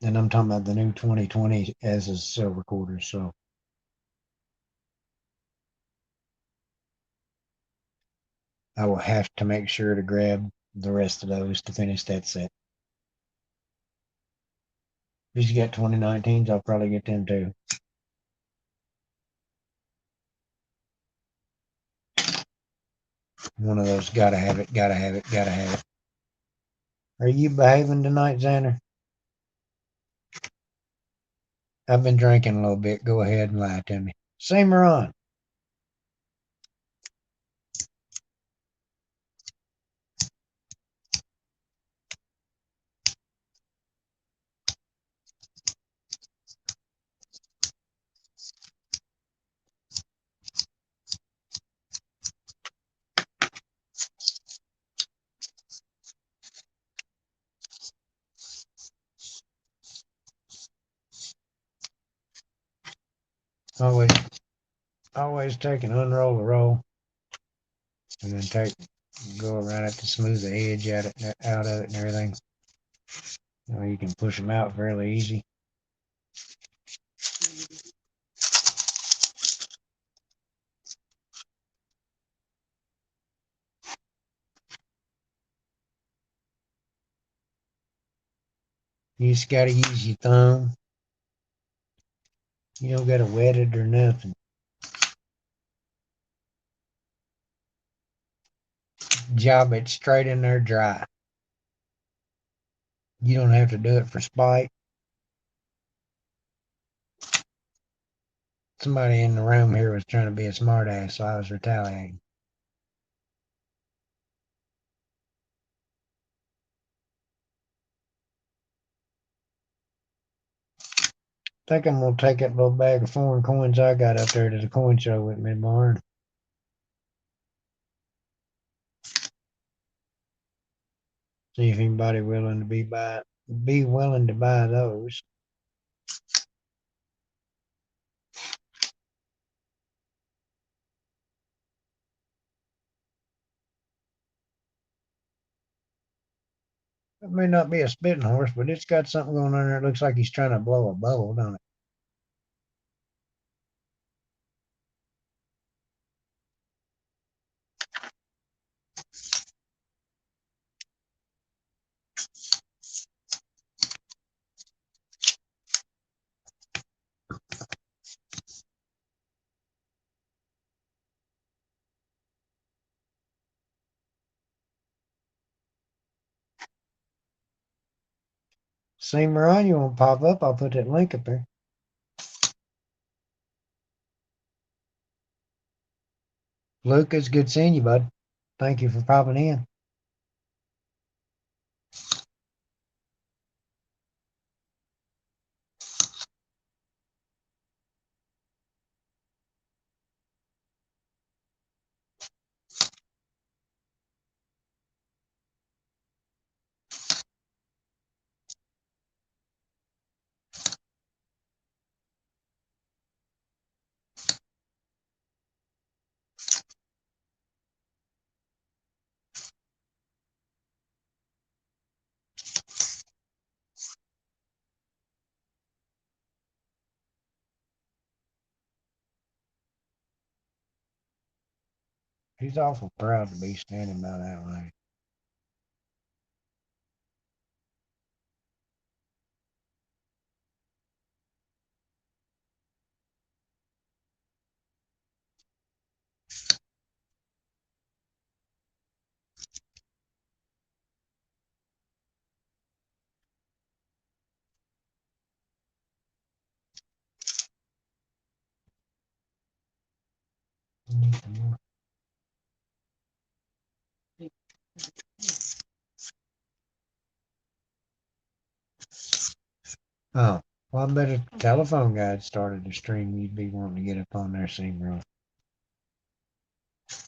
And I'm talking about the new 2020 as a silver quarters. So I will have to make sure to grab the rest of those to finish that set. If you got 2019s, I'll probably get them too. One of those, gotta have it, gotta have it, gotta have it. Are you behaving tonight, Xander? I've been drinking a little bit. Go ahead and lie to me. Same or on. Always, always take and unroll the roll, and then go around it to smooth the edge out of it and everything. You can push them out fairly easy. You just got to use your thumb. You don't got to wet it or nothing. Job it straight in there dry. You don't have to do it for spite. Somebody in the room here was trying to be a smartass, so I was retaliating. I think I'm gonna take that little bag of foreign coins I got up there to the coin show with me tomorrow. See if anybody be willing to buy those. It may not be a spitting horse, but it's got something going on there. It looks like he's trying to blow a bubble, don't it? See, Mariah, you want to pop up? I'll put that link up there. Luke, it's good seeing you, bud. Thank you for popping in. He's awful proud to be standing by that way. Oh, well, I bet if the telephone guy had started the stream, you'd be wanting to get up on there, see, bro.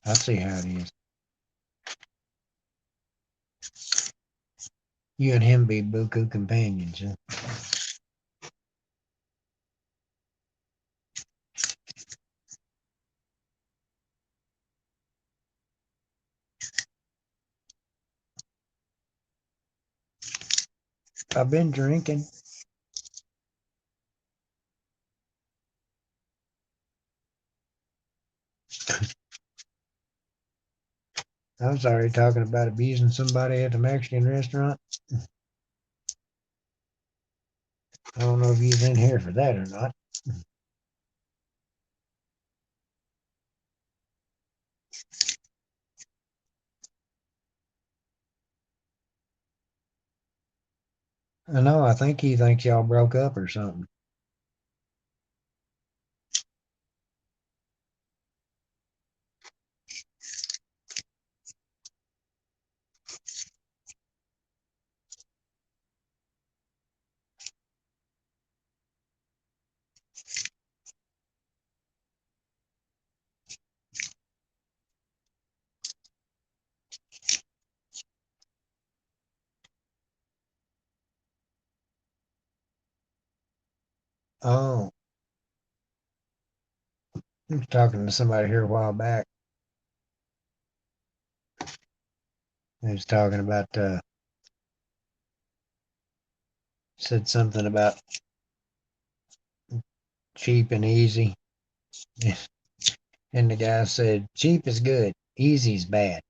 I see how it is. You and him be buku companions, huh? I've been drinking. I was already talking about abusing somebody at the Mexican restaurant. I don't know if he's in here for that or not. I know, I think he thinks y'all broke up or something. Oh, I was talking to somebody here a while back. He was talking about, said something about cheap and easy. And the guy said, cheap is good, easy's bad.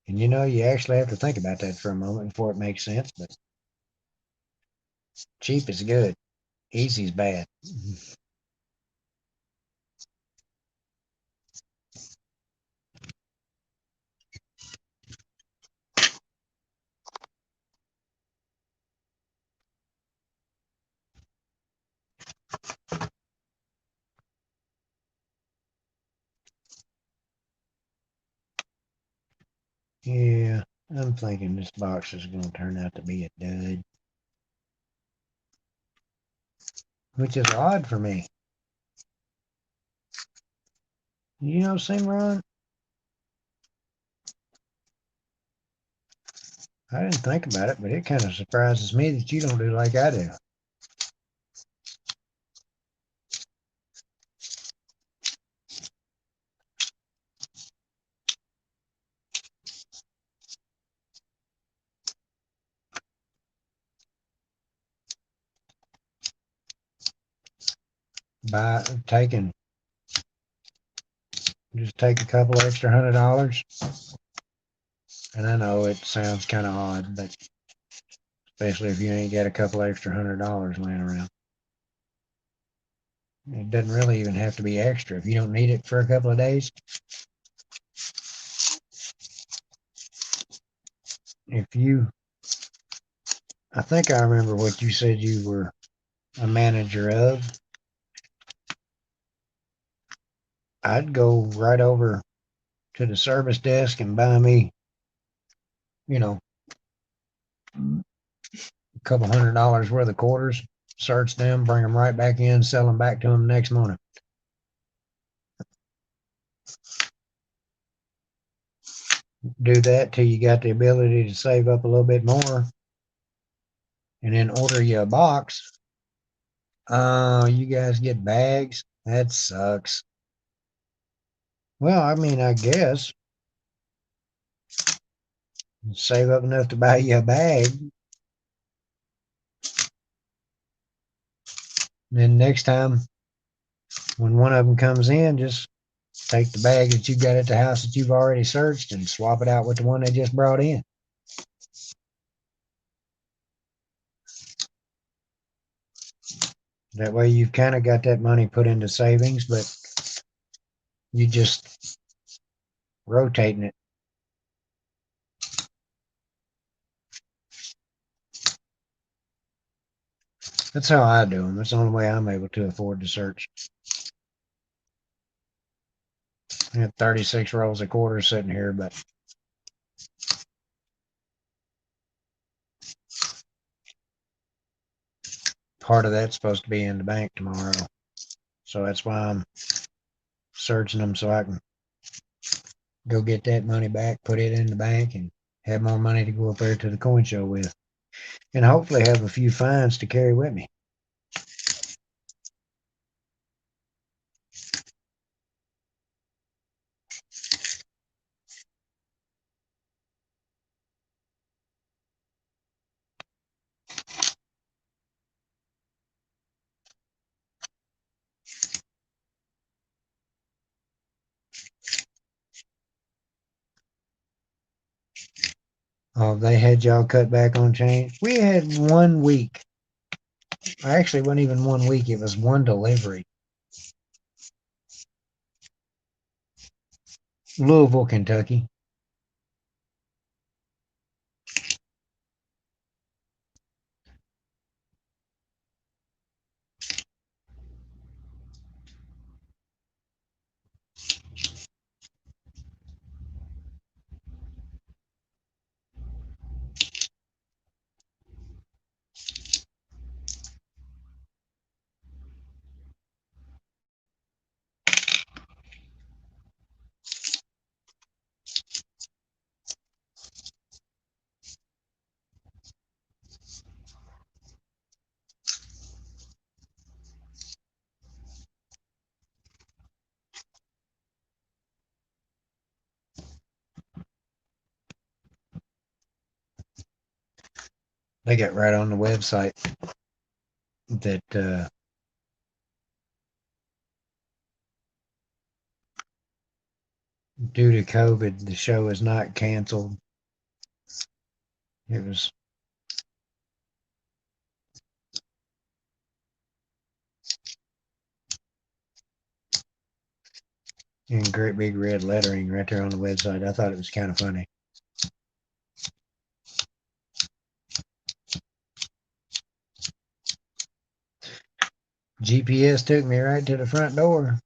And you know, you actually have to think about that for a moment before it makes sense. But cheap is good, easy's bad. Yeah, I'm thinking this box is going to turn out to be a dud, which is odd for me. You know, Simran, I didn't think about it, but it kind of surprises me that you don't do like I do. By taking, just take a couple extra $100. And I know it sounds kind of odd, but especially if you ain't got a couple extra $100 laying around. It doesn't really even have to be extra. If you don't need it for a couple of days, if you, I think I remember what you said you were a manager of. I'd go right over to the service desk and buy me, you know, a couple $100 worth of quarters, search them, bring them right back in, sell them back to them next morning. Do that till you got the ability to save up a little bit more, and then order you a box. You guys get bags? That sucks. Well, I mean, I guess save up enough to buy you a bag. And then next time, when one of them comes in, just take the bag that you got at the house that you've already searched and swap it out with the one they just brought in. That way you've kind of got that money put into savings, but you just rotating it. That's how I do them. That's the only way I'm able to afford to search. I have 36 rolls of quarters sitting here, but part of that's supposed to be in the bank tomorrow. So that's why I'm searching them so I can go get that money back, put it in the bank, and have more money to go up there to the coin show with. And hopefully have a few finds to carry with me. Oh, they had y'all cut back on change? We had 1 week. Actually, it wasn't even 1 week. It was one delivery. Louisville, Kentucky. They got right on the website that due to COVID, the show is not canceled. It was in great big red lettering right there on the website. I thought it was kind of funny. GPS took me right to the front door.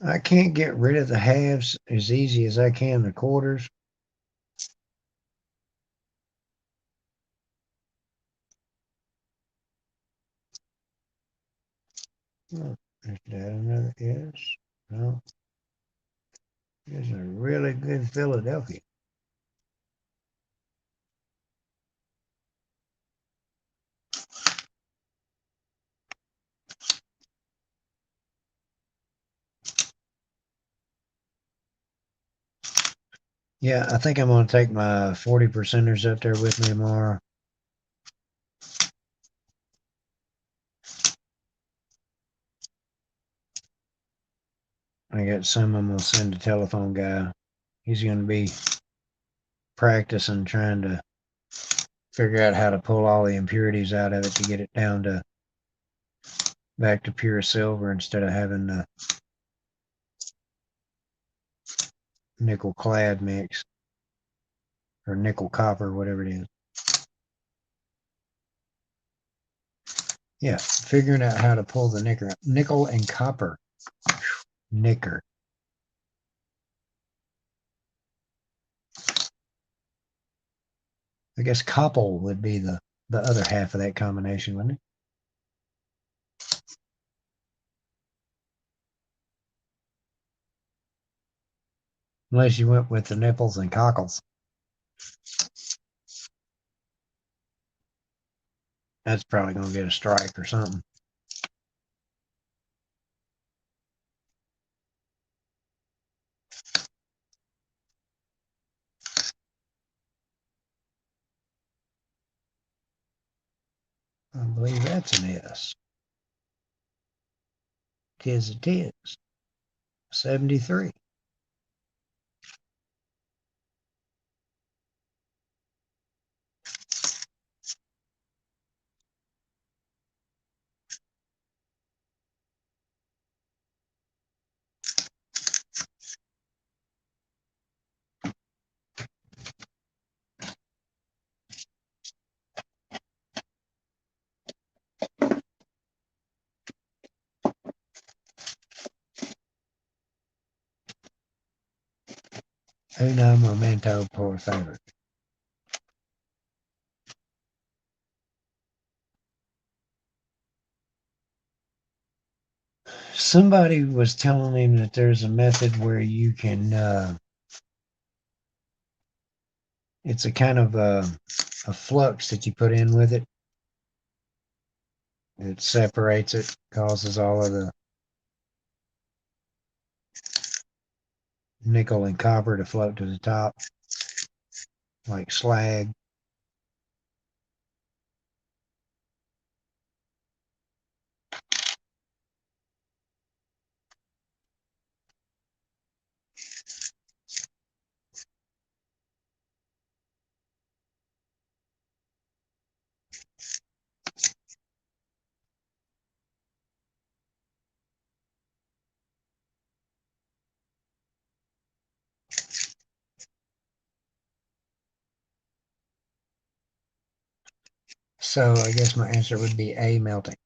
I can't get rid of the halves as easy as I can the quarters. Oh, is that another? Yes. No. It's a really good Philadelphia. Yeah, I think I'm going to take my 40%ers up there with me tomorrow. I got some I'm going to send the telephone guy. He's going to be practicing trying to figure out how to pull all the impurities out of it to get it down to back to pure silver instead of having the nickel clad mix or nickel copper, whatever it is. Yeah, figuring out how to pull the nickel and copper. Nicker. I guess copple would be the the other half of that combination, wouldn't it? Unless you went with the nipples and cockles. That's probably going to get a strike or something. I believe that's an S. Tis it is. 73. Uno momento por favor. Somebody was telling him that there's a method where you can, it's a kind of a flux that you put in with it. It separates it, causes all of the nickel and copper to float to the top, like slag. So I guess my answer would be A, melting.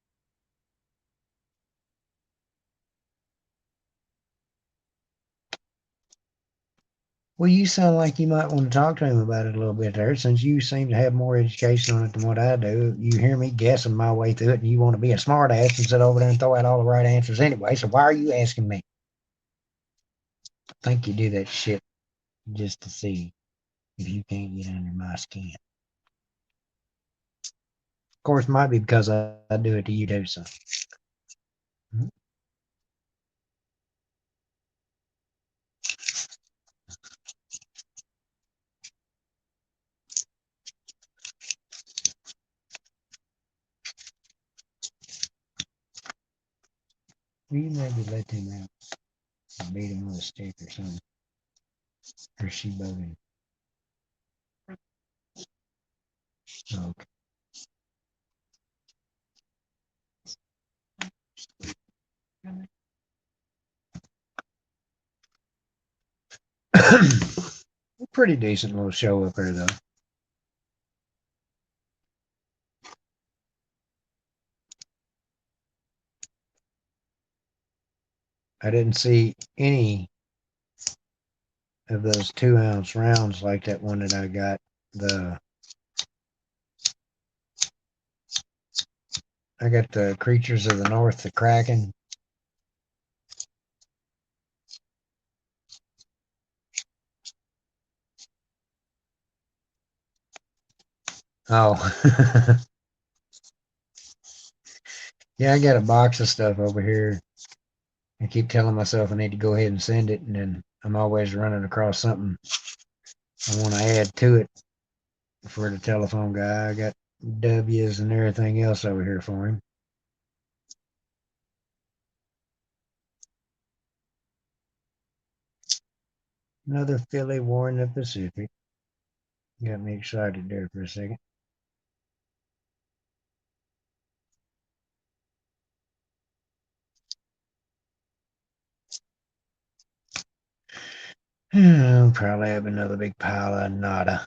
Well, you sound like you might want to talk to him about it a little bit there, since you seem to have more education on it than what I do. You hear me guessing my way through it, and you want to be a smart ass and sit over there and throw out all the right answers anyway. So why are you asking me? I think you do that shit just to see if you can't get under my skin. Of course, it might be because I do it to you too, so. You maybe let him out and beat him with a stick or something. Or she bugging. Okay. Pretty decent little show up there, though. I didn't see any of those 2-ounce rounds like that one that I got. I got the Creatures of the North, the Kraken. Oh, yeah, I got a box of stuff over here. I keep telling myself I need to go ahead and send it, and then I'm always running across something I want to add to it for the telephone guy. I got W's and everything else over here for him. Another filly war in the Pacific. Got me excited there for a second. I'll probably have another big pile of nada.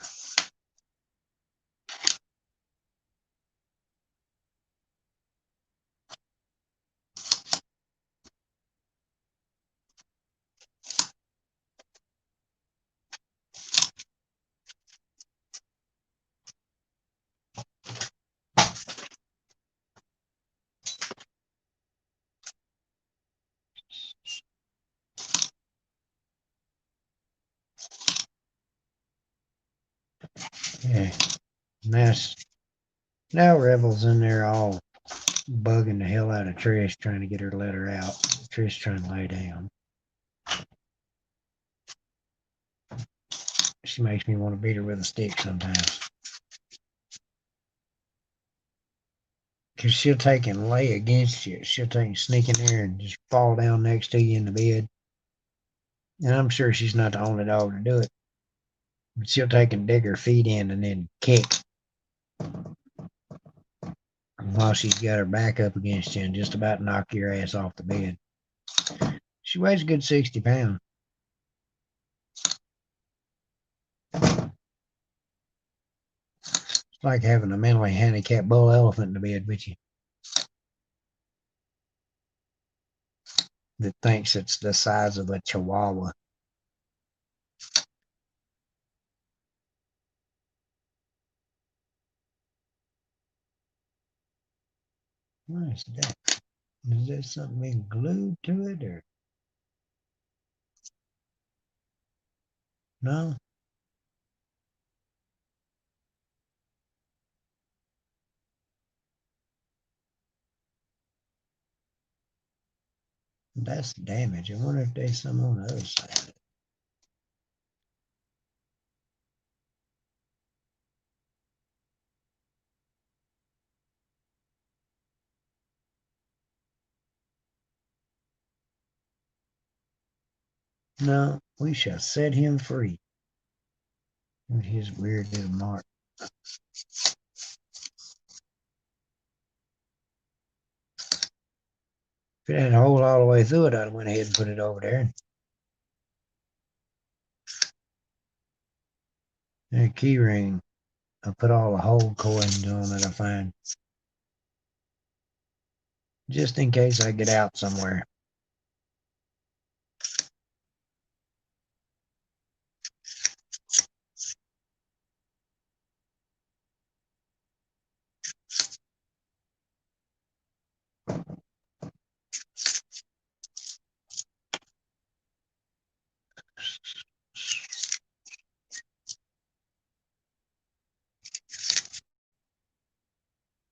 Yeah. Now, now Rebel's in there all bugging the hell out of Trish, trying to get her to let her out. Trish trying to lay down. She makes me want to beat her with a stick sometimes. Because she'll take and lay against you. She'll take and sneak in there and just fall down next to you in the bed. And I'm sure she's not the only dog to do it. But she'll take and dig her feet in and then kick while she's got her back up against you and just about knock your ass off the bed. She weighs a good 60 pounds. It's like having a mentally handicapped bull elephant in the bed with you that thinks it's the size of a chihuahua. What is that? Is there something being glued to it or no? That's damage. I wonder if there's some on the other side. No, we shall set him free. With his weird little mark. If it had a hole all the way through it, I'd have went ahead and put it over there. And a key ring. I put all the hole coins on that I find. Just in case I get out somewhere.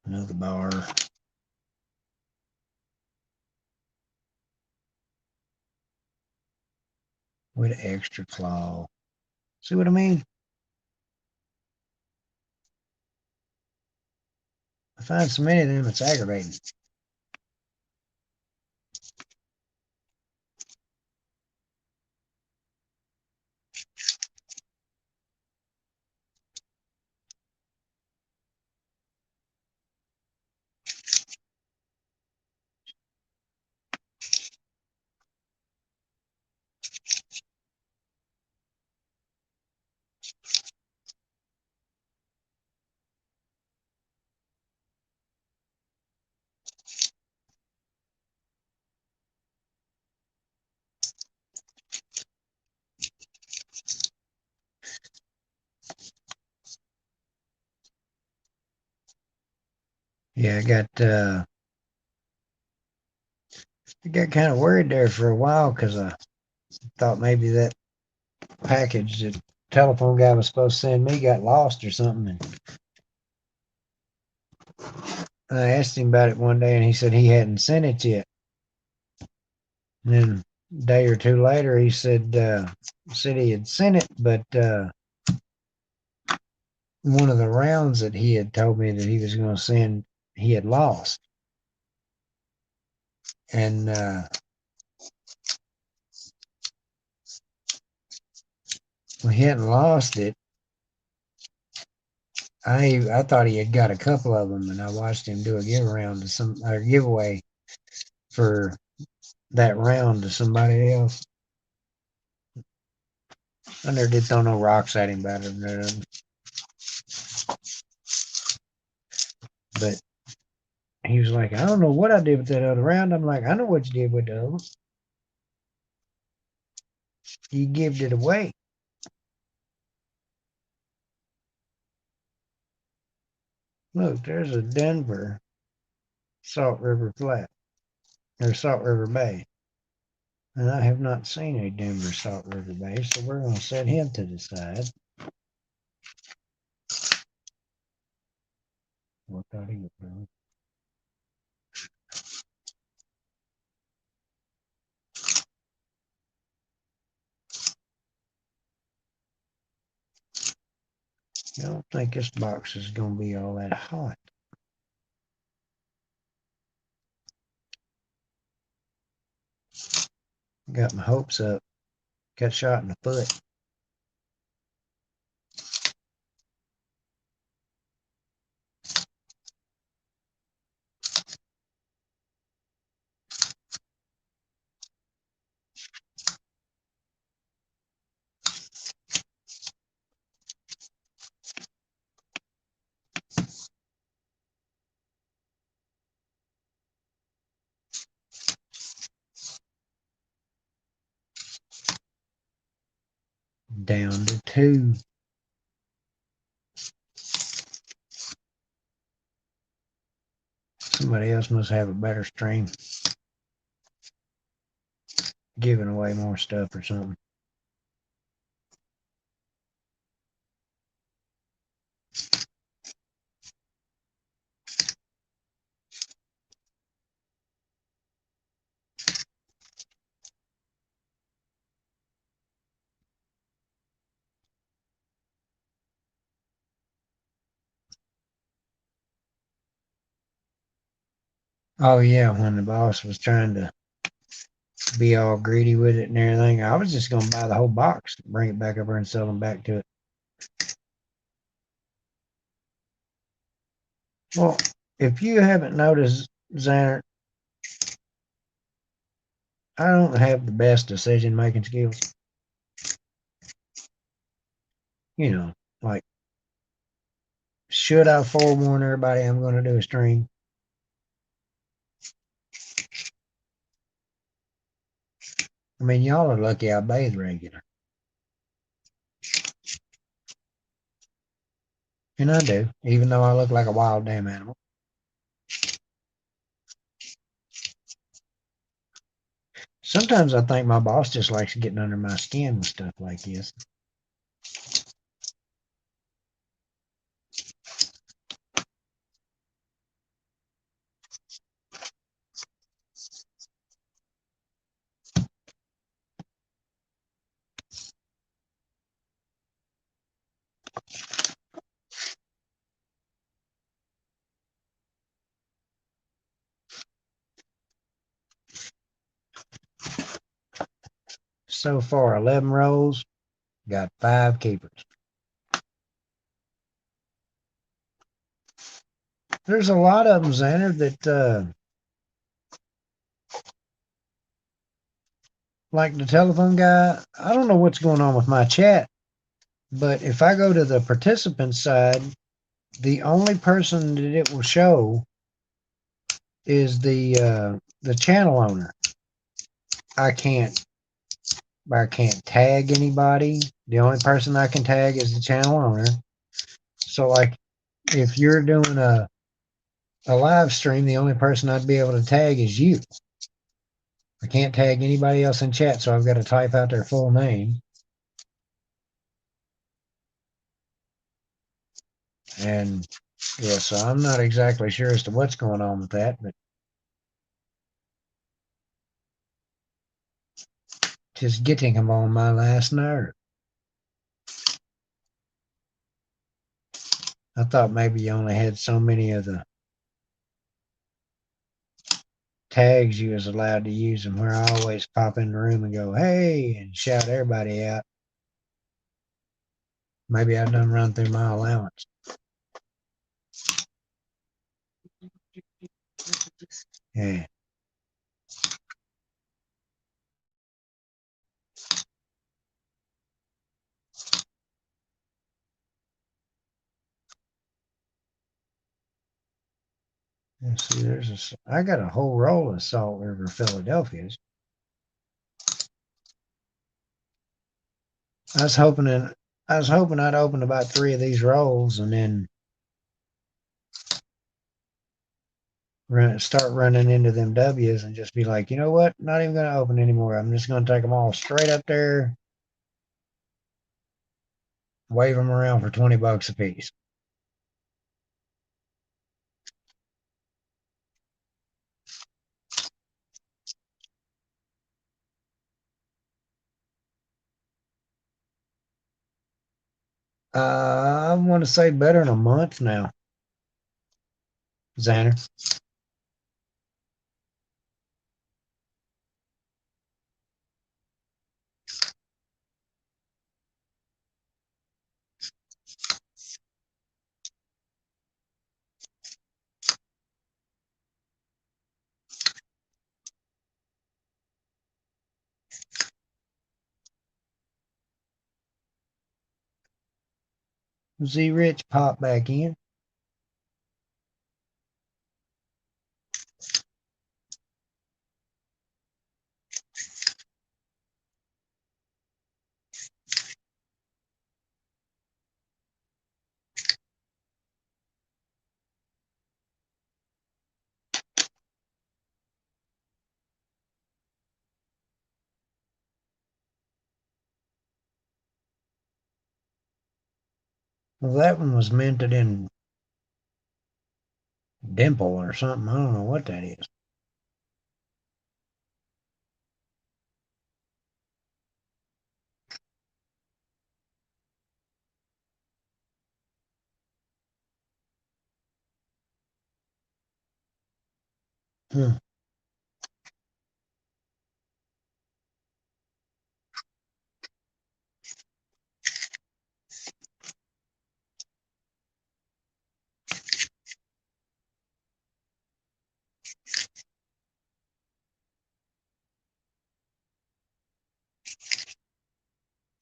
Another bar. With an extra claw. See what I mean? I find so many of them, it's aggravating. Yeah, I got kind of worried there for a while because I thought maybe that package that telephone guy was supposed to send me got lost or something. And I asked him about it one day, and he said he hadn't sent it yet. And then a day or two later, he said he had sent it, but one of the rounds that he had told me that he was going to send, he had lost. And when he hadn't lost it, I thought he had got a couple of them, and I watched him do a giveaway for that round to somebody else. I never did throw no rocks at him about it, but he was like, I don't know what I did with that other round. I'm like, I know what you did with the other. You gave it away. Look, there's a Denver Salt River Flat or Salt River Bay. And I have not seen a Denver Salt River Bay, so we're going to set him to the side. What that is, bro. I don't think this box is going to be all that hot. Got my hopes up. Got shot in the foot. Down to 2. Somebody else must have a better stream. Giving away more stuff or something. Oh yeah, when the boss was trying to be all greedy with it and everything, I was just gonna buy the whole box, bring it back over and sell them back to it. Well, if you haven't noticed, Xander, I don't have the best decision making skills. You know, like, should I forewarn everybody I'm going to do a stream? I mean, y'all are lucky I bathe regular. And I do, even though I look like a wild damn animal. Sometimes I think my boss just likes getting under my skin with stuff like this. So far, 11 rolls, got 5 keepers. There's a lot of them, Xander, that like the telephone guy. I don't know what's going on with my chat, but if I go to the participant side, the only person that it will show is the channel owner. I can't tag anybody. The only person I can tag is the channel owner. So like if you're doing a live stream, the only person I'd be able to tag is you. I can't tag anybody else in chat, so I've got to type out their full name. And yeah, so I'm not exactly sure as to what's going on with that, but just getting them on my last nerve. I thought maybe you only had so many of the tags you was allowed to use them, where I always pop in the room and go, hey, and shout everybody out. Maybe I done run through my allowance. Yeah. Let's see, I got a whole roll of Salt River Philadelphias. I was hoping I'd open about 3 of these rolls and then start running into them W's and just be like, you know what? Not even going to open anymore. I'm just going to take them all straight up there, wave them around for $20 a piece. I want to say better than a month now, Xander. Z Rich popped back in. Well, that one was minted in Dimple or something. I don't know what that is. Hmm.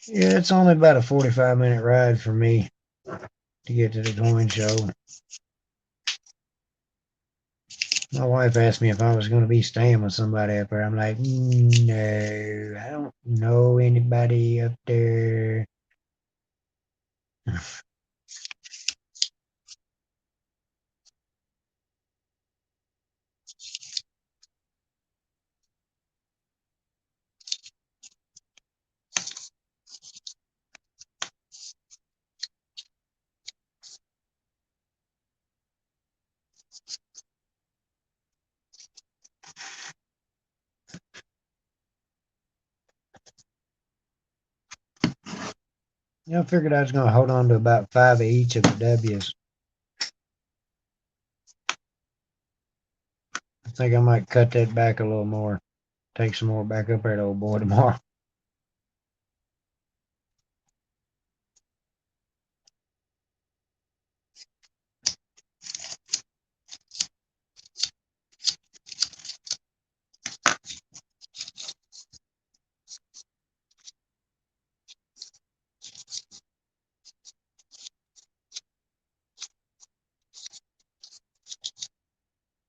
Yeah, it's only about a 45-minute ride for me to get to the coin show. My wife asked me if I was going to be staying with somebody up there. I'm like, no, I don't know anybody up there. I figured I was going to hold on to about 5 of each of the W's. I think I might cut that back a little more. Take some more back up there to old boy tomorrow.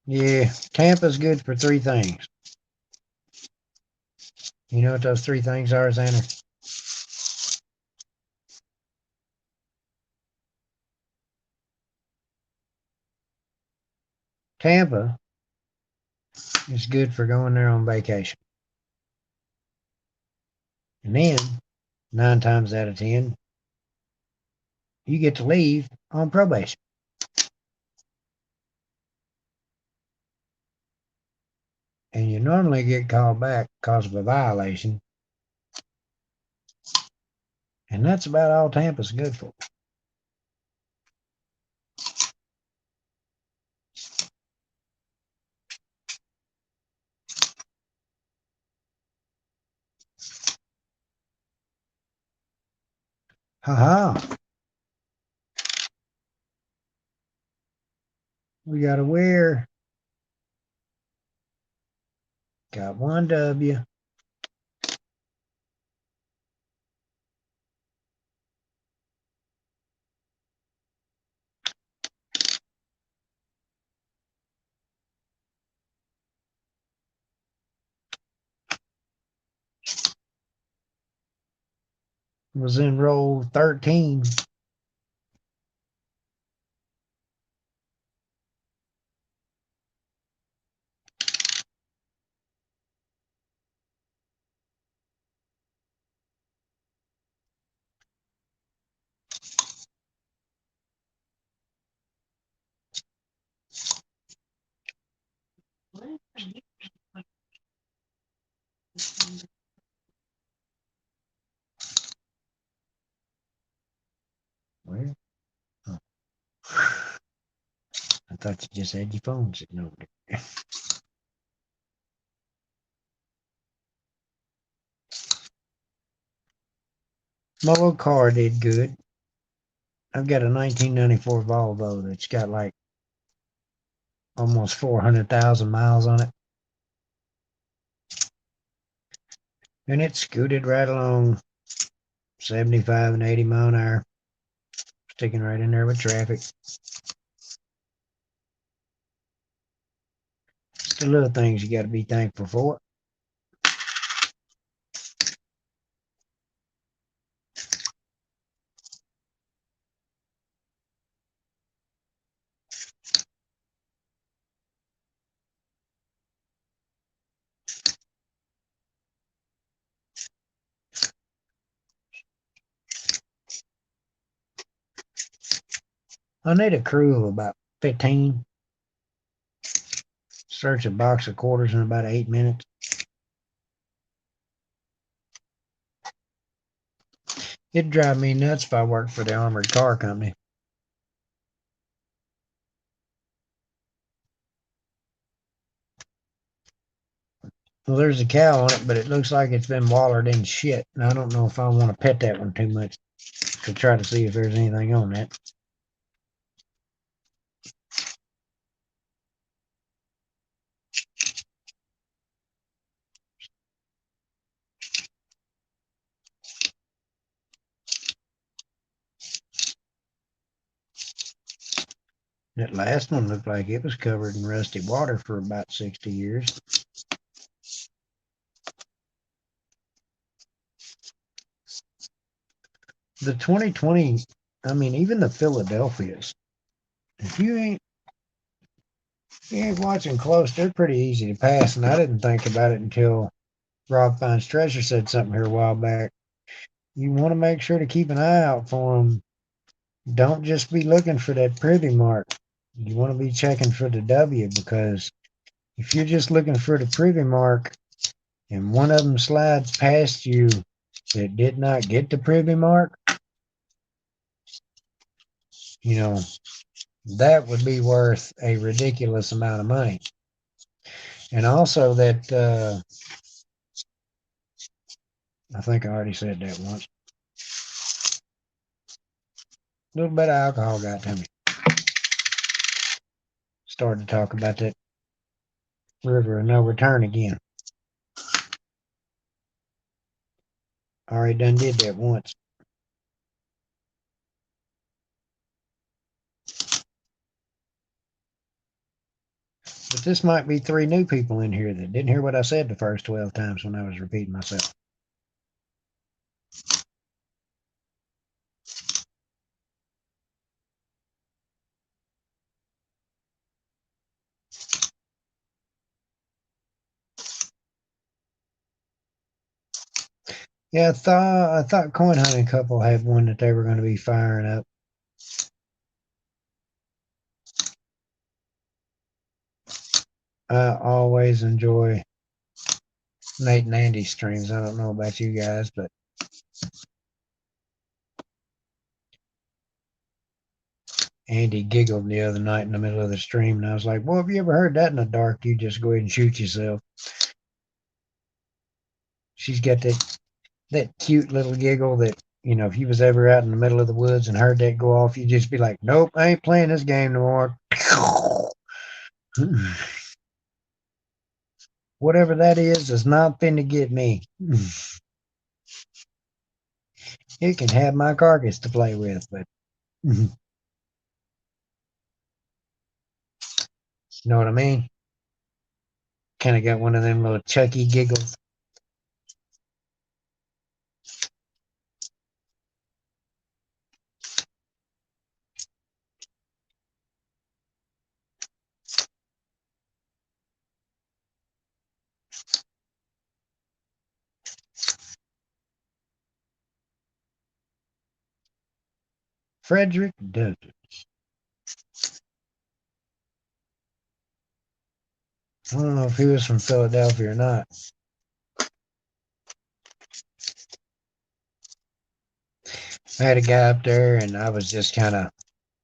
Yeah, Tampa's good for three things. You know what those three things are, Xander? Tampa is good for going there on vacation. And then, 9 times out of 10, you get to leave on probation. And you normally get called back because of a violation. And that's about all Tampa's good for. Ha ha. We got a wear. Got one W. Was in roll 13. Where? Oh. I thought you just had your phone sitting over there. My little car did good. I've got a 1994 Volvo that's got like almost 400,000 miles on it. And it scooted right along 75 and 80 mile an hour, sticking right in there with traffic. It's the little things you got to be thankful for. I need a crew of about 15. Search a box of quarters in about 8 minutes. It'd drive me nuts if I worked for the armored car company. Well, there's a cow on it, but it looks like it's been wallered in shit. And I don't know if I want to pet that one too much to try to see if there's anything on that. That last one looked like it was covered in rusty water for about 60 years. The 2020, I mean, even the Philadelphias, if you ain't watching close, they're pretty easy to pass. And I didn't think about it until Rob Finds Treasure said something here a while back. You want to make sure to keep an eye out for them. Don't just be looking for that privy mark. You want to be checking for the W, because if you're just looking for the privy mark and one of them slides past you that did not get the privy mark, you know, that would be worth a ridiculous amount of money. And also that, I think I already said that once. A little bit of alcohol got to me. Started to talk about that river of no return again. I already done did that once. But this might be 3 new people in here that didn't hear what I said the first 12 times when I was repeating myself. Yeah, I thought Coin Hunting Couple had one that they were going to be firing up. I always enjoy Nate and Andy's streams. I don't know about you guys, but Andy giggled the other night in the middle of the stream, and I was like, well, have you ever heard that in the dark? You just go ahead and shoot yourself. She's got that cute little giggle that, you know, if you was ever out in the middle of the woods and heard that go off, you'd just be like, nope, I ain't playing this game no more. Whatever that is not finna get me. It can have my carcass to play with, but you know what I mean? Kind of got one of them little Chucky giggles. Frederick Douglass. I don't know if he was from Philadelphia or not. I had a guy up there, and I was just kind of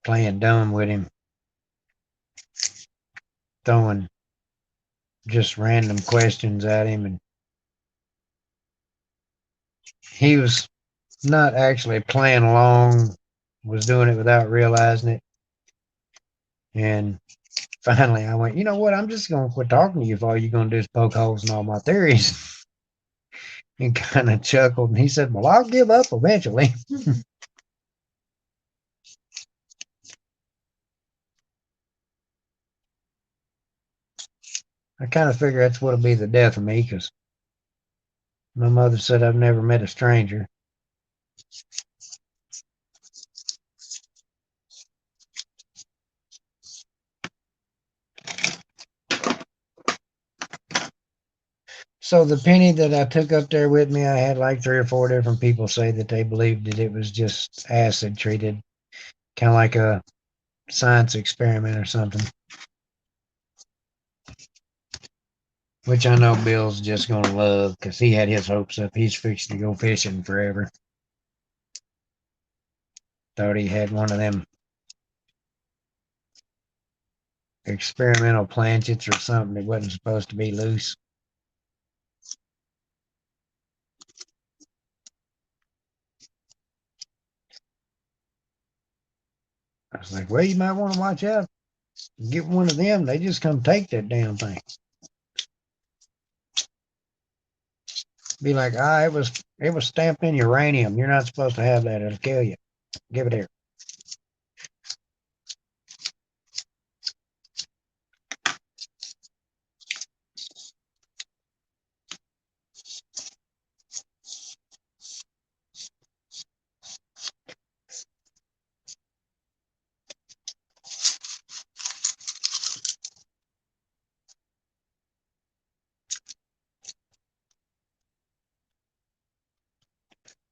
playing dumb with him, throwing just random questions at him, and he was not actually playing along, was doing it without realizing it. And finally, I went, you know what? I'm just going to quit talking to you if all you're going to do is poke holes in all my theories. And kind of chuckled. And he said, well, I'll give up eventually. I kind of figure that's what'll be the death of me because my mother said I've never met a stranger. So the penny that I took up there with me, I had like 3 or 4 different people say that they believed that it was just acid treated, kind of like a science experiment or something. Which I know Bill's just gonna love because he had his hopes up. He's fixing to go fishing forever. Thought he had one of them experimental planchets or something that wasn't supposed to be loose. I was like, well, you might want to watch out. Get one of them. They just come take that damn thing. Be like, it was stamped in uranium. You're not supposed to have that. It'll kill you. Give it here.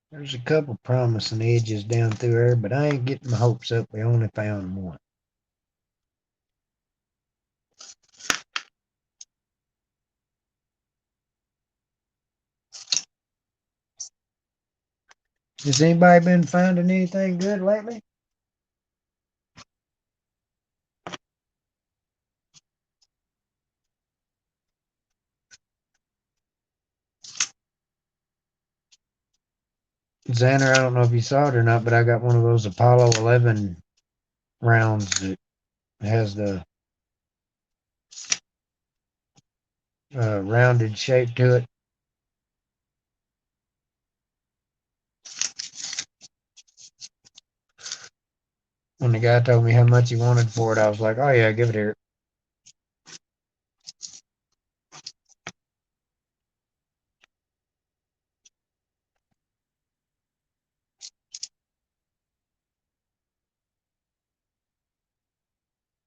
There's a couple promising edges down through there, but I ain't getting my hopes up. We only found one. Has anybody been finding anything good lately? Xander, I don't know if you saw it or not, but I got one of those Apollo 11 rounds that has the rounded shape to it. When the guy told me how much he wanted for it, I was like, oh, yeah, give it here.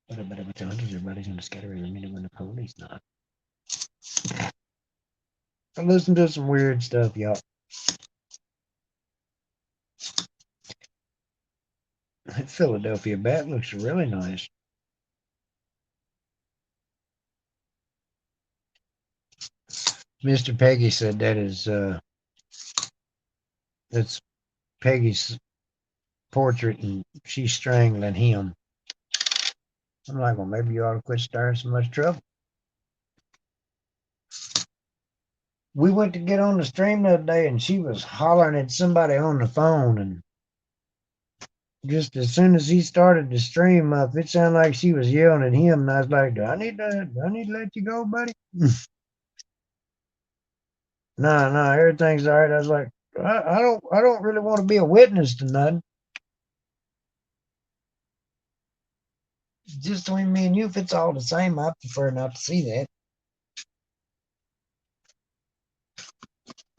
But I bet a bunch of hunters, everybody's going to scatter every minute when the police not. I listen to some weird stuff, y'all. That Philadelphia bat looks really nice. Mr. Peggy said that's Peggy's portrait and she's strangling him. I'm like, well, maybe you ought to quit starting so much trouble. We went to get on the stream the other day and she was hollering at somebody on the phone, and just as soon as he started the stream up, it sounded like she was yelling at him, and I was like, do I need to let you go, buddy? No, no, everything's all right. I was like, I don't really want to be a witness to nothing. Just between me and you, if it's all the same, I prefer not to see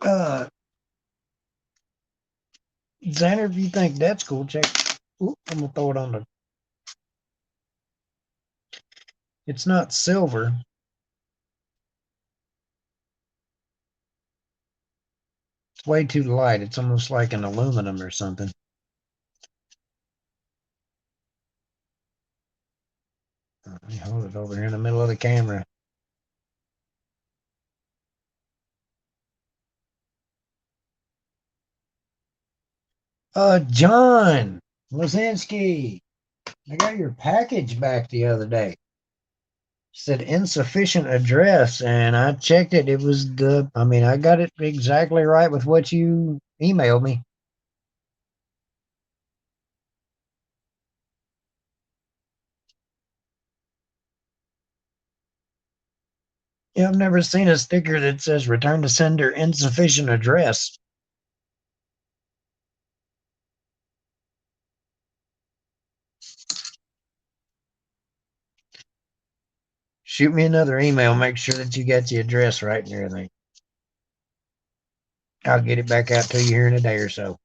that. Uh, Xander, if you think that's cool, check. Ooh, I'm gonna throw it on the. It's not silver. It's way too light. It's almost like an aluminum or something. Let me hold it over here in the middle of the camera. John Lazinski, I got your package back the other day. It said insufficient address, and I checked it. It was I got it exactly right with what you emailed me. Yeah, I've never seen a sticker that says return to sender insufficient address. Shoot me another email. Make sure that you got the address right and everything. I'll get it back out to you here in a day or so.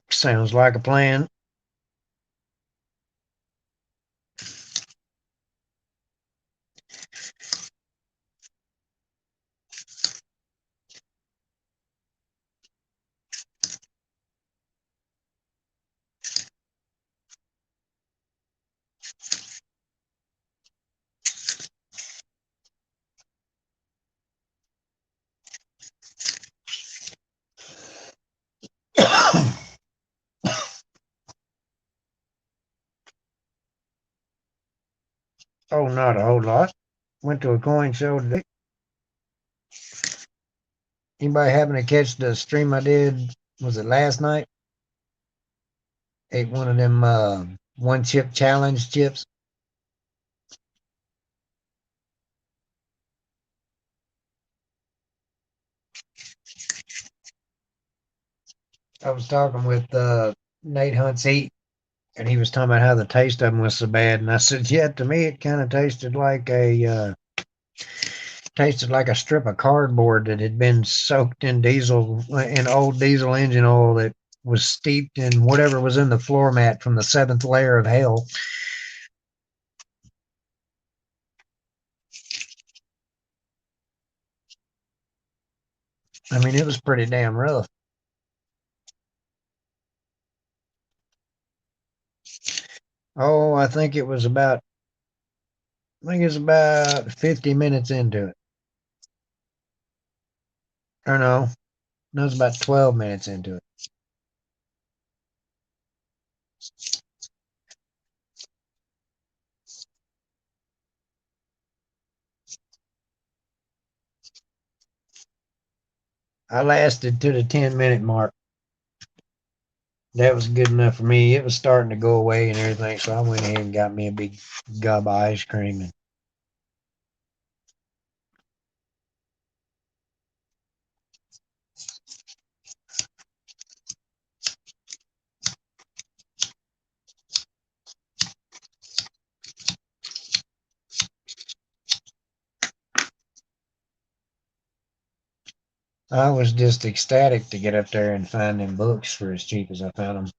Sounds like a plan. Oh, not a whole lot. Went to a coin show today. Anybody happen to catch the stream I did? Was it last night? Ate one of them one chip challenge chips. I was talking with Nate Hunt's Eat, and he was talking about how the taste of them was so bad. And I said, yeah, to me it kind of tasted like a strip of cardboard that had been soaked in old diesel engine oil that was steeped in whatever was in the floor mat from the seventh layer of hell. I mean, it was pretty damn rough. Oh, I think it was about 50 minutes into it. Or no, no, it was about 12 minutes into it. I lasted to the 10-minute mark. That was good enough for me. It was starting to go away and everything, so I went ahead and got me a big gob of ice cream. And I was just ecstatic to get up there and find them books for as cheap as I found them.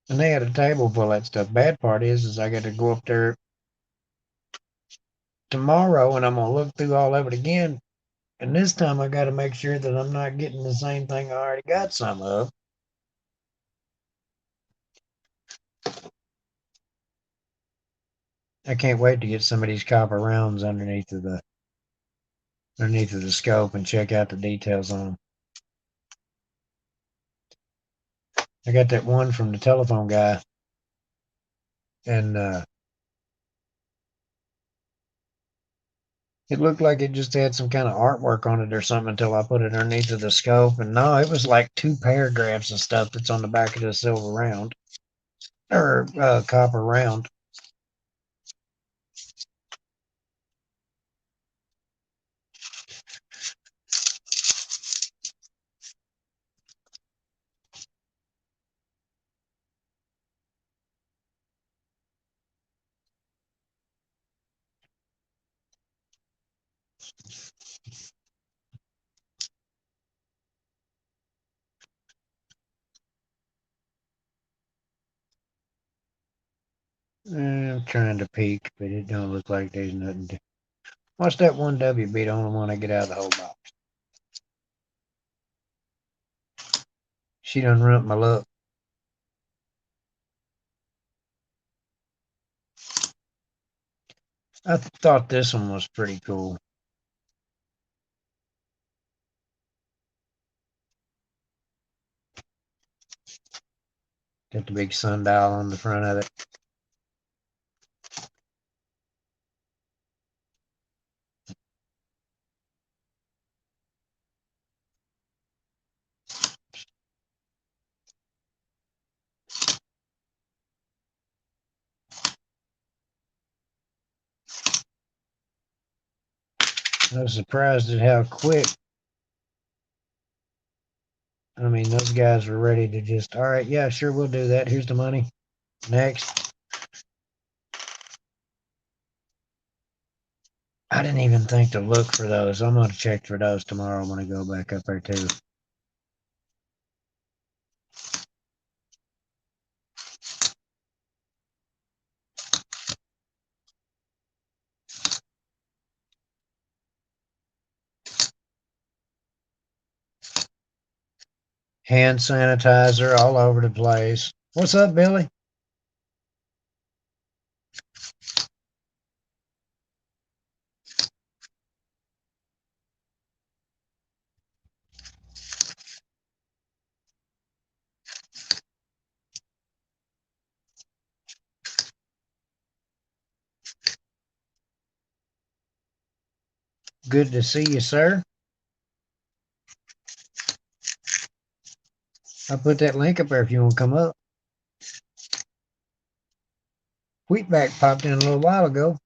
And they had a table full of that stuff. Bad part is I got to go up there tomorrow and I'm gonna look through all of it again. And this time I got to make sure that I'm not getting the same thing I already got some of. I can't wait to get some of these copper rounds underneath of the scope and check out the details on them. I got that one from the telephone guy, and it looked like it just had some kind of artwork on it or something until I put it underneath of the scope. And no, it was like two paragraphs of stuff that's on the back of the silver round or copper round. I'm trying to peek, but it don't look like there's nothing. Watch that 1W be the only one I get out of the whole box. She done ruined my luck. I thought this one was pretty cool. Got the big sundial on the front of it. I was surprised at how quick. I mean, those guys were ready to just, all right, yeah, sure, we'll do that. Here's the money. Next. I didn't even think to look for those. I'm going to check for those tomorrow when I go back up there, too. Hand sanitizer all over the place. What's up, Billy? Good to see you, sir. I'll put that link up there if you want to come up. Wheatback popped in a little while ago.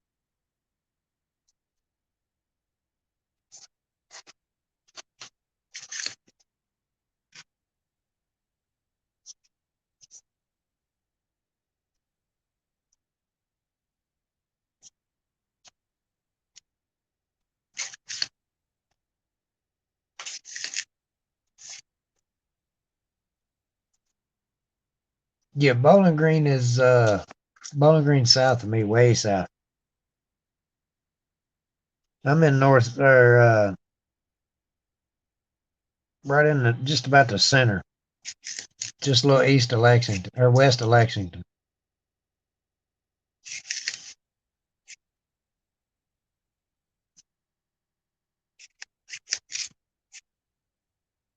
Yeah, Bowling Green is Bowling Green south of me, way south. I'm in north or right in the just about the center, just a little east of Lexington or west of Lexington.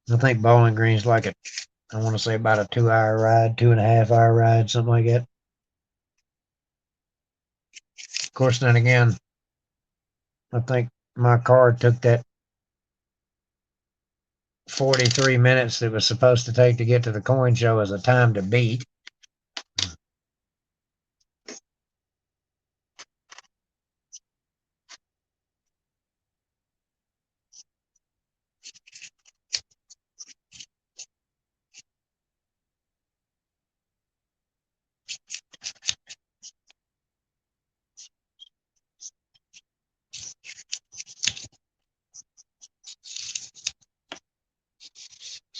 I think Bowling Green's like I want to say about a 2 hour ride, 2.5 hour ride, something like that. Of course, then again, I think my car took that 43 minutes that was supposed to take to get to the coin show as a time to beat.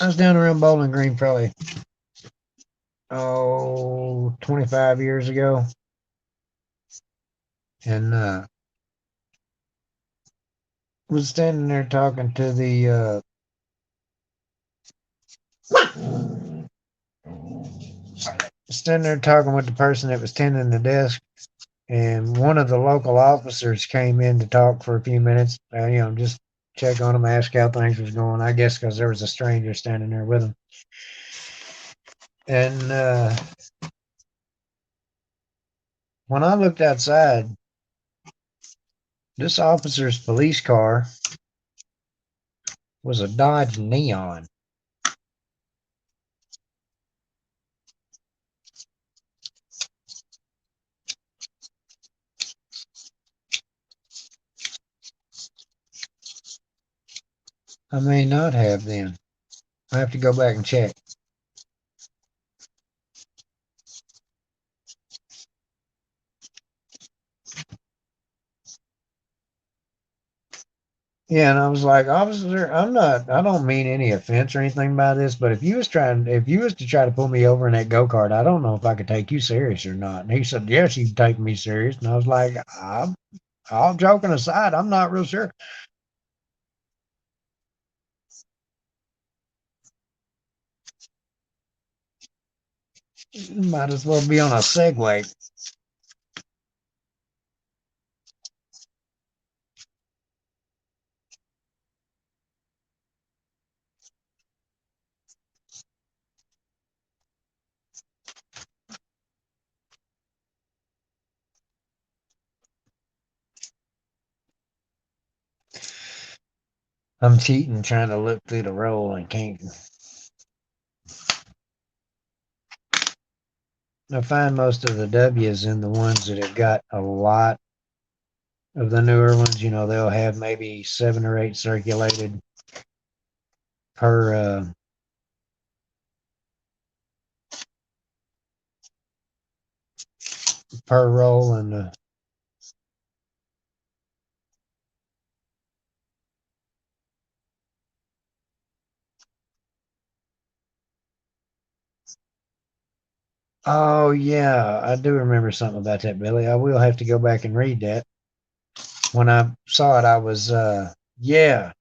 I was down around Bowling Green probably, 25 years ago. And was standing there talking to the standing there talking with the person that was tending the desk, and one of the local officers came in to talk for a few minutes. Just check on them, ask how things was going. I guess because there was a stranger standing there with him. And when I looked outside, this officer's police car was a Dodge Neon. I may not have then. I have to go back and check. Yeah, and I was like, officer, I don't mean any offense or anything by this, but if you was to try to pull me over in that go-kart, I don't know if I could take you serious or not. And he said, yes, you can take me serious. And I was like, All joking aside, I'm not real sure. Might as well be on a Segway. I'm cheating, trying to look through the roll and can't. I find most of the W's in the ones that have got a lot of the newer ones. They'll have maybe 7 or 8 circulated per per roll, and oh yeah, I do remember something about that, Billy. I will have to go back and read that. When I saw it, I was yeah,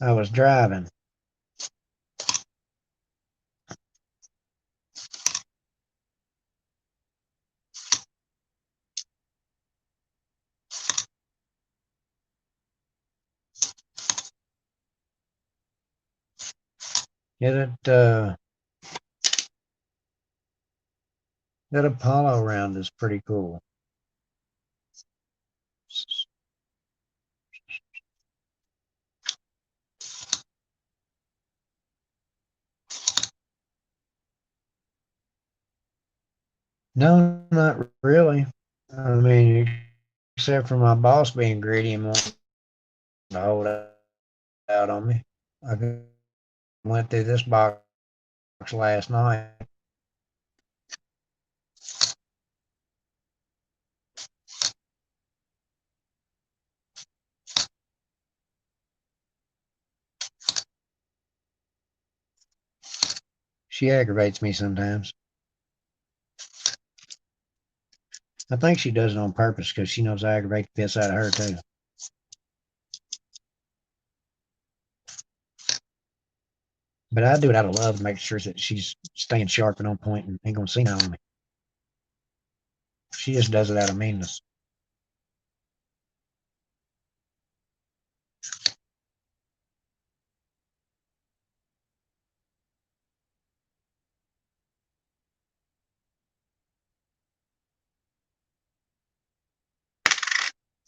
I was driving. Yeah, that Apollo round is pretty cool. No, not really. I mean, except for my boss being greedy and wanting to hold out on me. I went through this box last night. She aggravates me sometimes. I think she does it on purpose because she knows I aggravate the piss out of her too. But I do it out of love to make sure that she's staying sharp and on point and ain't gonna see now on me. She just does it out of meanness.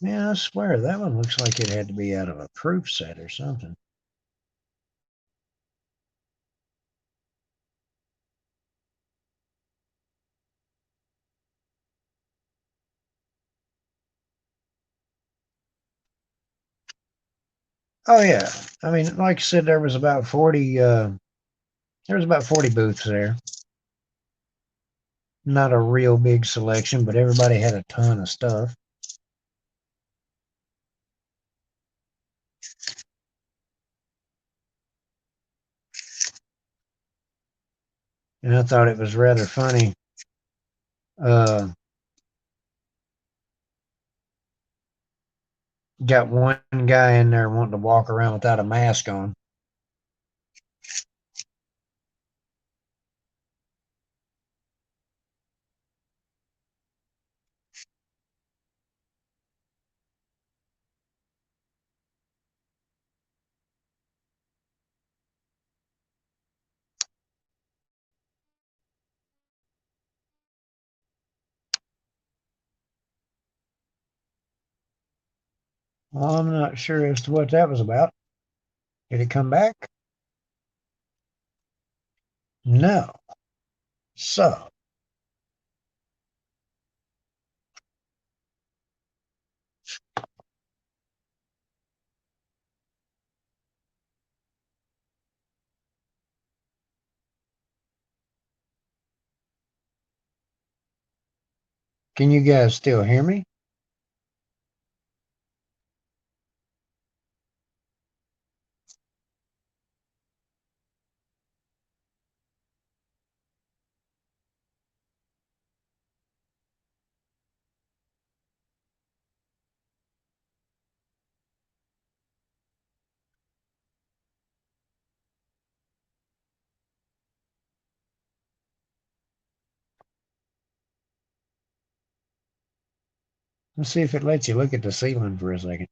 Yeah, I swear that one looks like it had to be out of a proof set or something. Oh yeah, I mean, like I said, there was about 40. There was about 40 booths there. Not a real big selection, but everybody had a ton of stuff. And I thought it was rather funny. Uh, got one guy in there wanting to walk around without a mask on. Well, I'm not sure as to what that was about. Did it come back? No. So, can you guys still hear me? Let's see if it lets you look at the ceiling for a second.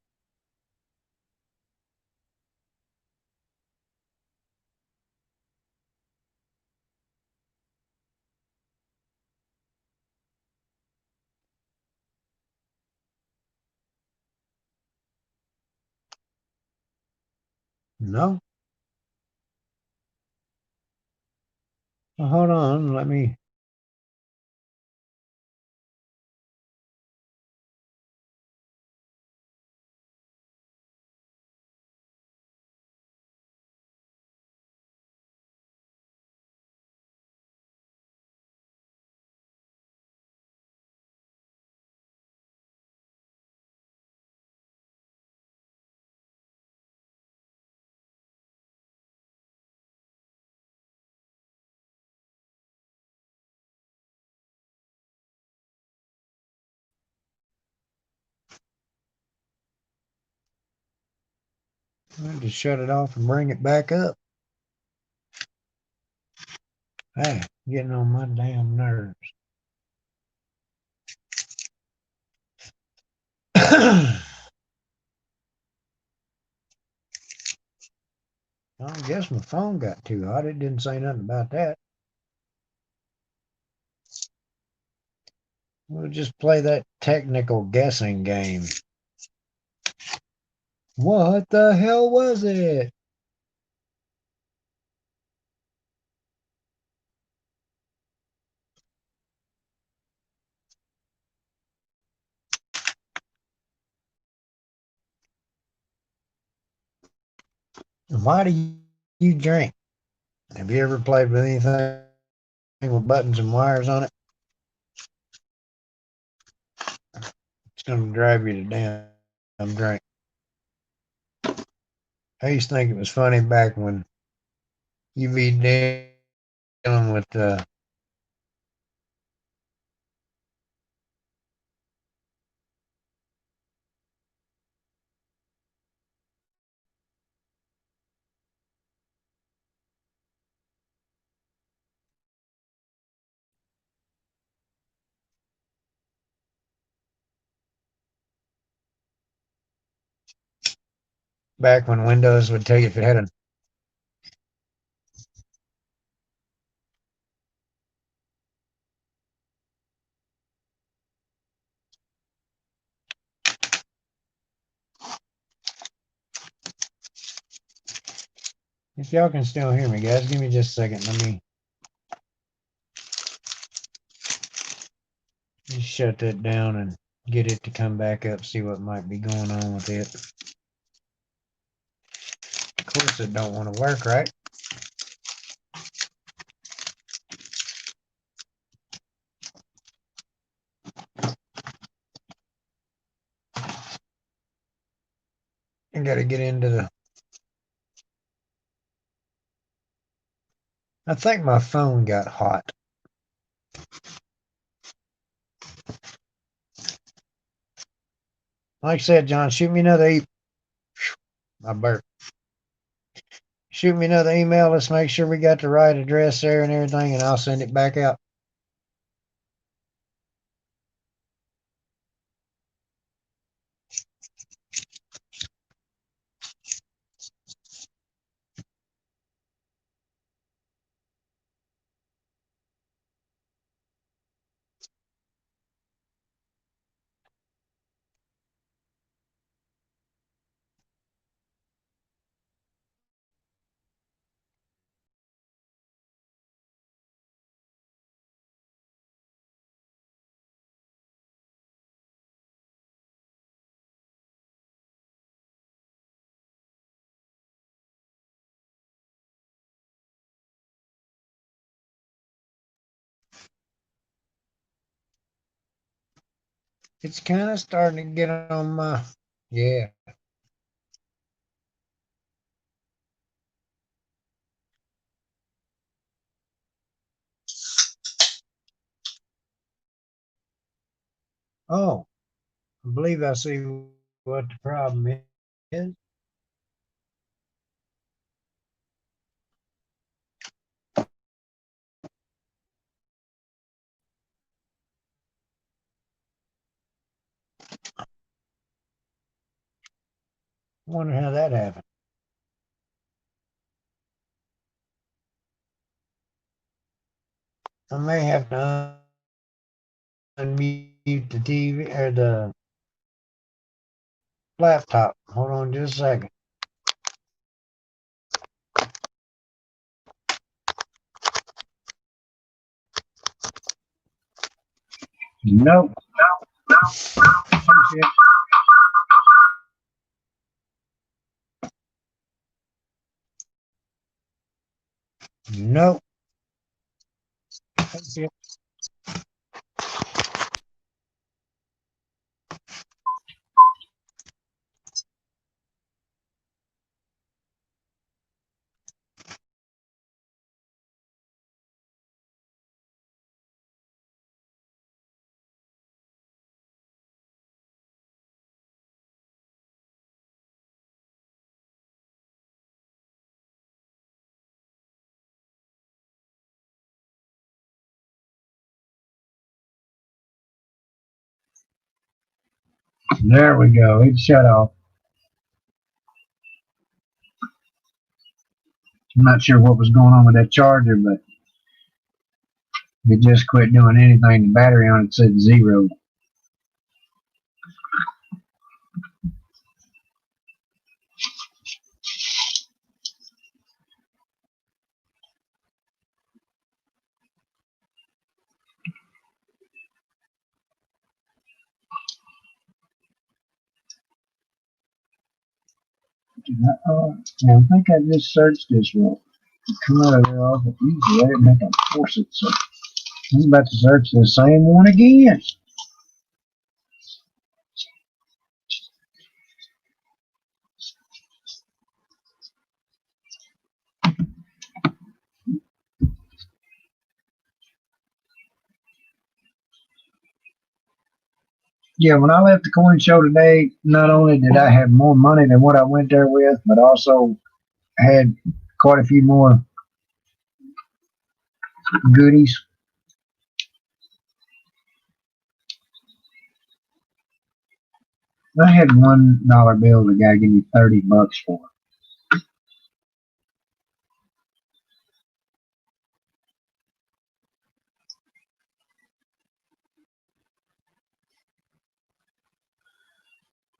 No? Well, hold on. Let me. I'll just shut it off and bring it back up. Hey, getting on my damn nerves. I guess my phone got too hot. It didn't say nothing about that. We'll just play that technical guessing game. What the hell was it? Why do you drink? Have you ever played with anything with buttons and wires on it? It's going to drive you to damn drink. I used to think it was funny back when you be dealing with back when Windows would tell you if it had a. If y'all can still hear me, guys, give me just a second. Let me just shut that down and get it to come back up, see what might be going on with it. Of course, it don't want to work, right? I got to get into the. I think my phone got hot. Like I said, John, shoot me another I burp. Shoot me another email. Let's make sure we got the right address there and everything, and I'll send it back out. It's kind of starting to get on my. Yeah. Oh, I believe I see what the problem is. wonder how that happened. I may have to unmute the TV or the laptop. Hold on just a second. Nope. Nope. There we go. It shut off. I'm not sure what was going on with that charger, but it just quit doing anything. The battery on it said 0. I think I just searched this real. Come out of there off the easy. I didn't have to force it, so I'm about to search the same one again. Yeah, when I left the coin show today, not only did I have more money than what I went there with, but also had quite a few more goodies. I had $1 bill the guy gave me $30 for.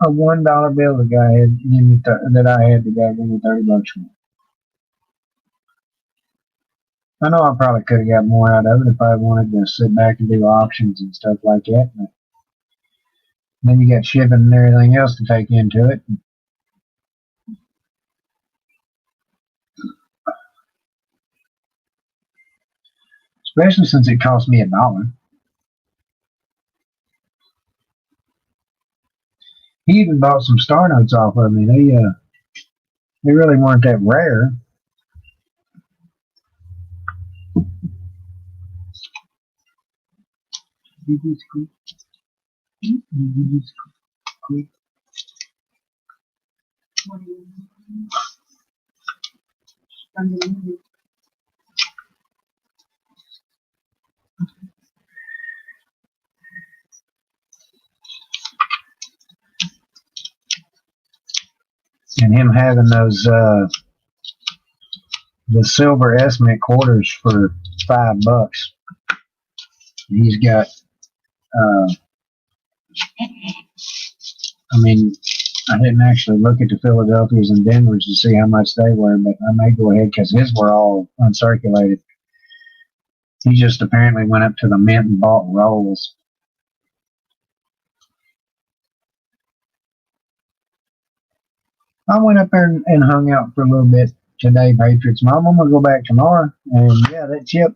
A $1 bill the guy had give me that I had the guy gave me $30 for. I know I probably could have got more out of it if I wanted to sit back and do options and stuff like that, but then you got shipping and everything else to take into it. Especially since it cost me $1. He even bought some star notes off of me. They really weren't that rare. And him having those the silver S-Mint quarters for $5. He's got I mean, I didn't actually look at the Philadelphias and Denvers to see how much they were, but I may go ahead because his were all uncirculated. He just apparently went up to the mint and bought rolls. I went up there and hung out for a little bit today, Patriots. Mom, I'm going to go back tomorrow. And yeah, that chip,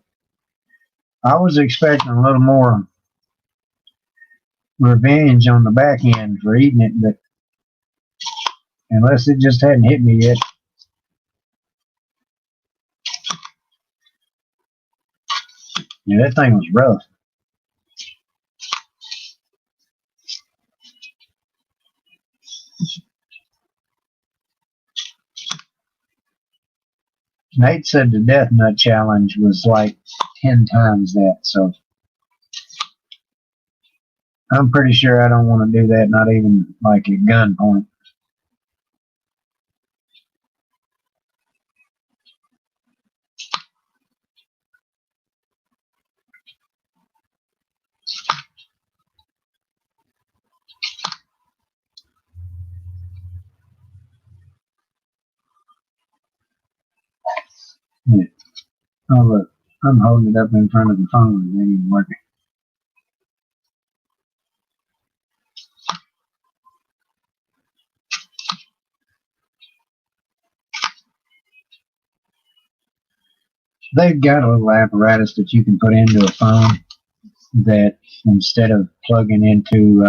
I was expecting a little more revenge on the back end for eating it, but unless it just hadn't hit me yet. Yeah, that thing was rough. Nate said the Death Nut Challenge was like 10 times that, so I'm pretty sure I don't want to do that, not even like at gunpoint. Yeah. Oh look, I'm holding it up in front of the phone and it ain't even working. They've got a little apparatus that you can put into a phone that instead of plugging into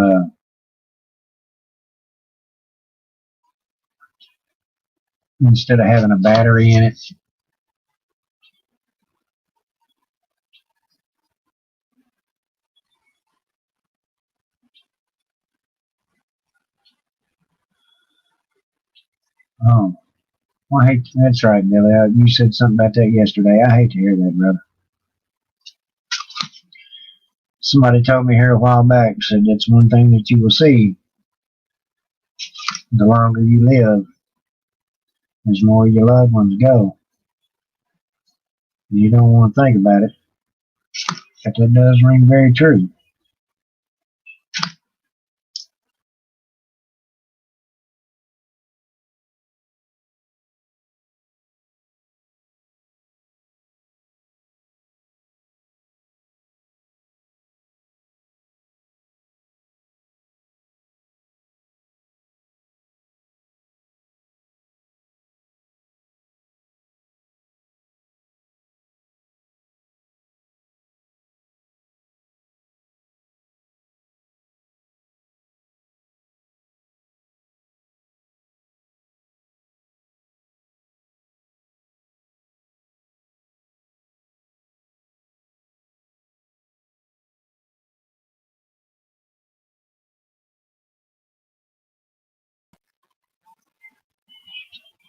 instead of having a battery in it. Oh, well, I hate, that's right, Billy. You said something about that yesterday. I hate to hear that, brother. Somebody told me here a while back, said that's one thing that you will see the longer you live, as more of your loved ones go. You don't want to think about it, but that does ring very true.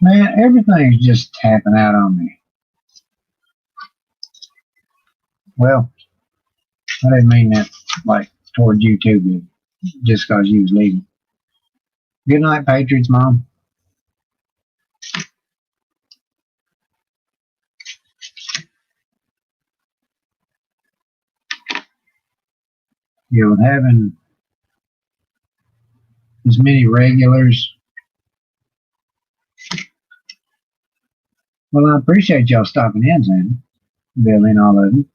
Man, everything's just tapping out on me. Well, I didn't mean that like toward you too, but just because you was leaving. Good night, Patriots, Mom. You know, having as many regulars. Well, I appreciate y'all stopping in, Sam, Bill, and all of you.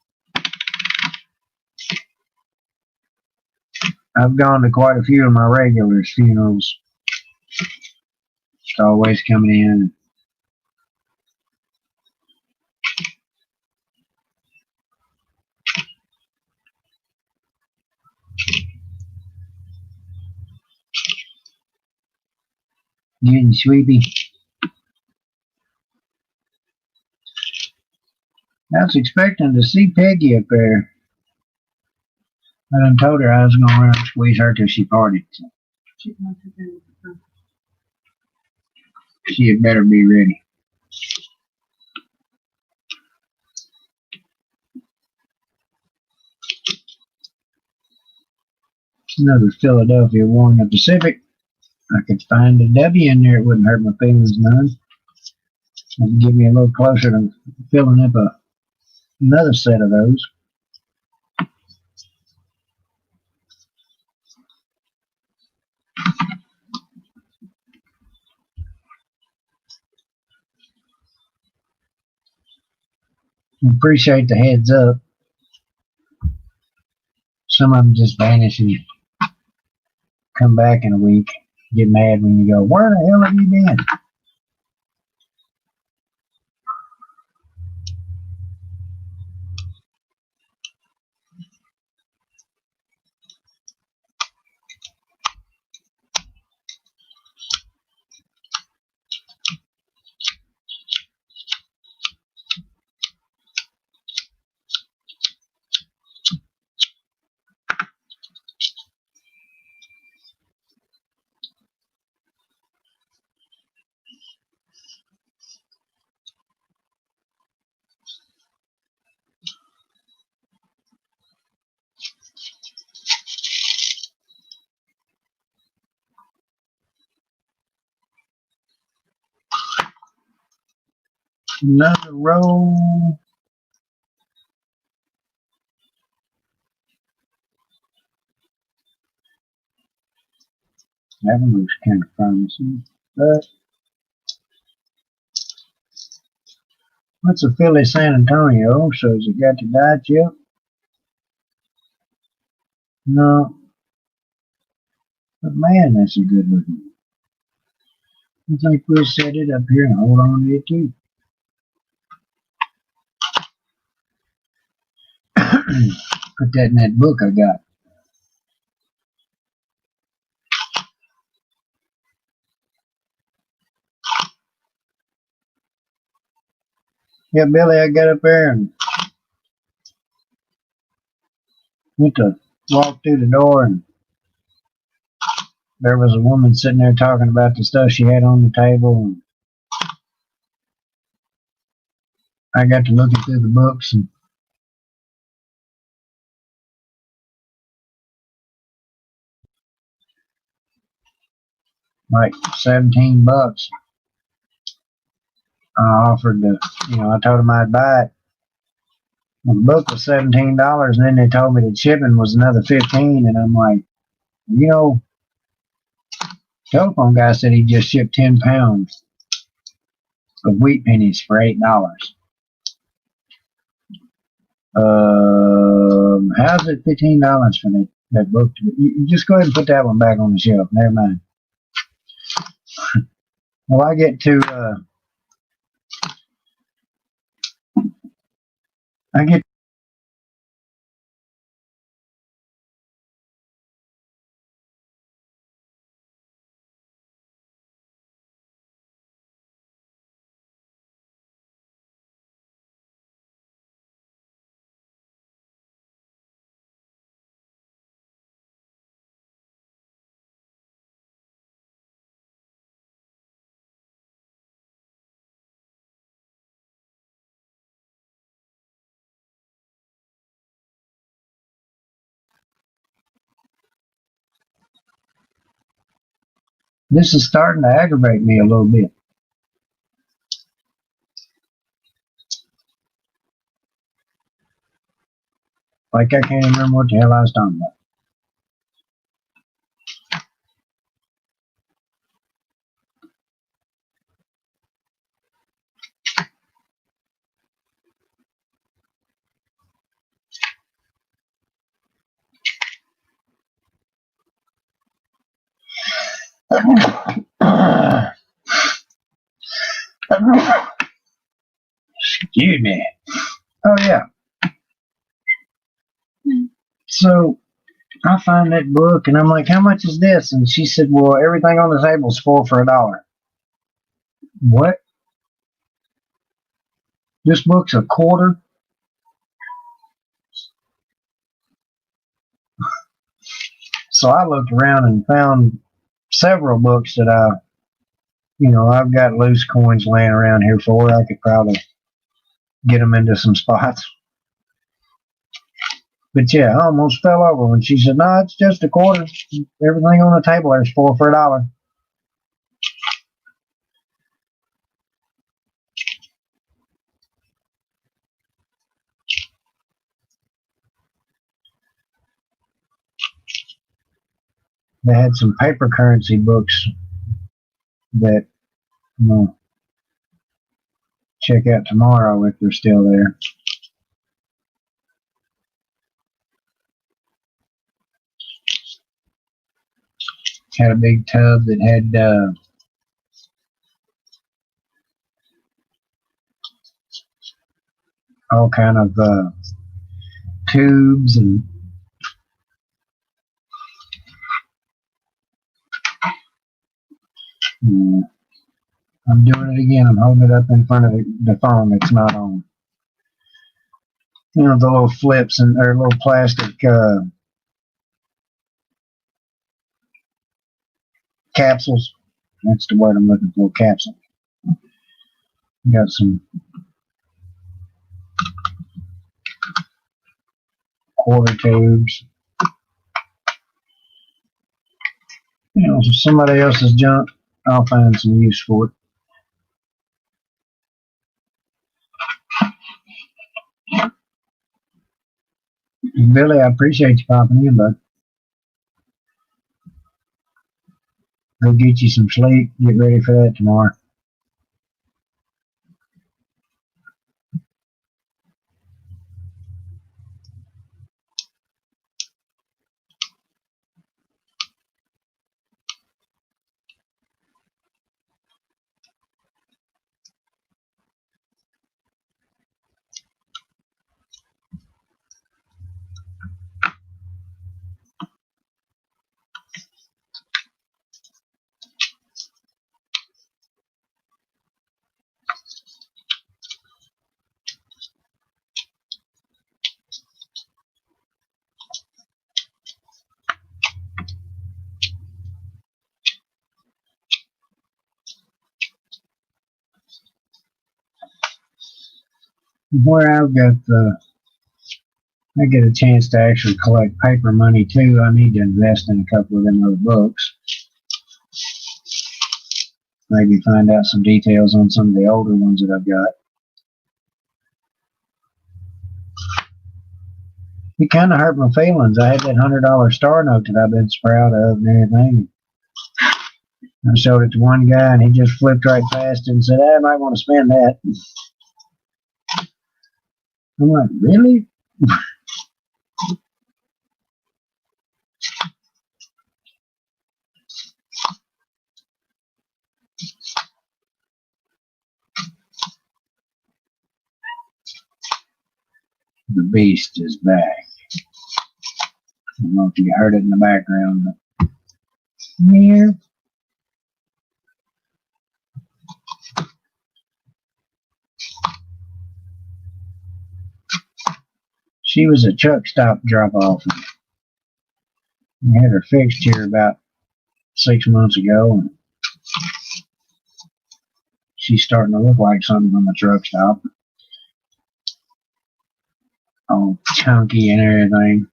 I've gone to quite a few of my regulars' funerals. Just always coming in. Getting sleepy. I was expecting to see Peggy up there. I done told her I was going to run and squeeze her till she partied. So she had better be ready. Another Philadelphia Warren Pacific. I could find a W in there. It wouldn't hurt my feelings none. It'd get me a little closer to filling up another set of those. Appreciate the heads up. Some of them just vanish and come back in a week. Get mad when you go, where the hell have you been? Another roll. That one looks kind of promising. But What's a Philly San Antonio? So has it got the diet yet? No. But man, that's a good looking. I think we'll set it up here and hold on to it too. Put that in that book I got. Yeah, Billy, I got up there and went to walk through the door, and there was a woman sitting there talking about the stuff she had on the table, and I got to looking through the books, and like $17. I offered to, I told them I'd buy it. Well, the book was $17, and then they told me the shipping was another 15, and I'm like, telephone guy said he just shipped 10 pounds of wheat pennies for $8. How's it $15 for that book? You just go ahead and put that one back on the shelf. Never mind. Well, I get. This is starting to aggravate me a little bit. Like I can't remember what the hell I was talking about. Excuse me. Oh yeah. So I find that book and I'm like, how much is this? And she said, well, everything on the table is 4 for $1. What? This book's a quarter? So I looked around and found several books that I've got loose coins laying around here for. I could probably get them into some spots. But yeah, I almost fell over when she said, no, it's just a quarter. Everything on the table there's 4 for $1. They had some paper currency books that check out tomorrow if they're still there. Had a big tub that had all kind of tubes and I'm doing it again. I'm holding it up in front of the phone that's not on. The little flips and or little plastic capsules. That's the word I'm looking for, capsule. Got some quarter tubes. So somebody else's junk, I'll find some use for it. Billy, I appreciate you popping in, bud. Go get you some sleep. Get ready for that tomorrow. where I get a chance to actually collect paper money too. I need to invest in a couple of them other books. Maybe find out some details on some of the older ones that I've got. It kind of hurt my feelings. I had that $100 star note that I've been so proud of and everything. I showed it to one guy and he just flipped right past it and said, I might want to spend that. I'm like, really? The beast is back. I don't know if you heard it in the background, but yeah. She was a truck stop drop off. We had her fixed here about 6 months ago, and she's starting to look like something from a truck stop. All chunky and everything.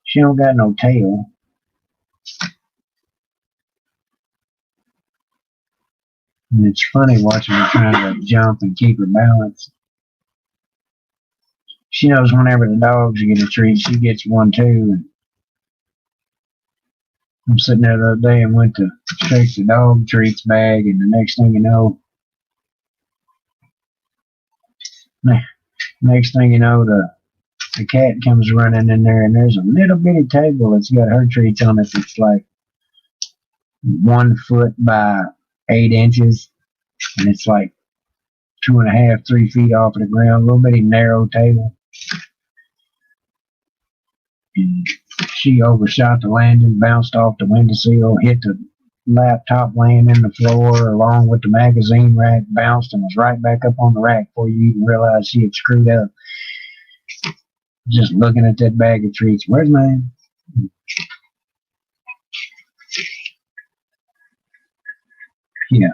She don't got no tail. And it's funny watching her trying to jump and keep her balance. She knows whenever the dogs get a treat, she gets one too. And I'm sitting there the other day and went to shake the dog treats bag, and the next thing you know, the cat comes running in there, and there's a little bitty table that's got her treats on it. It's like 1 foot by 8 inches, and it's like 2.5, 3 feet off of the ground, a little bitty narrow table. And she overshot the landing, bounced off the windowsill, hit the laptop laying in the floor along with the magazine rack, bounced and was right back up on the rack before you even realized she had screwed up. Just looking at that bag of treats. Where's mine? Yeah.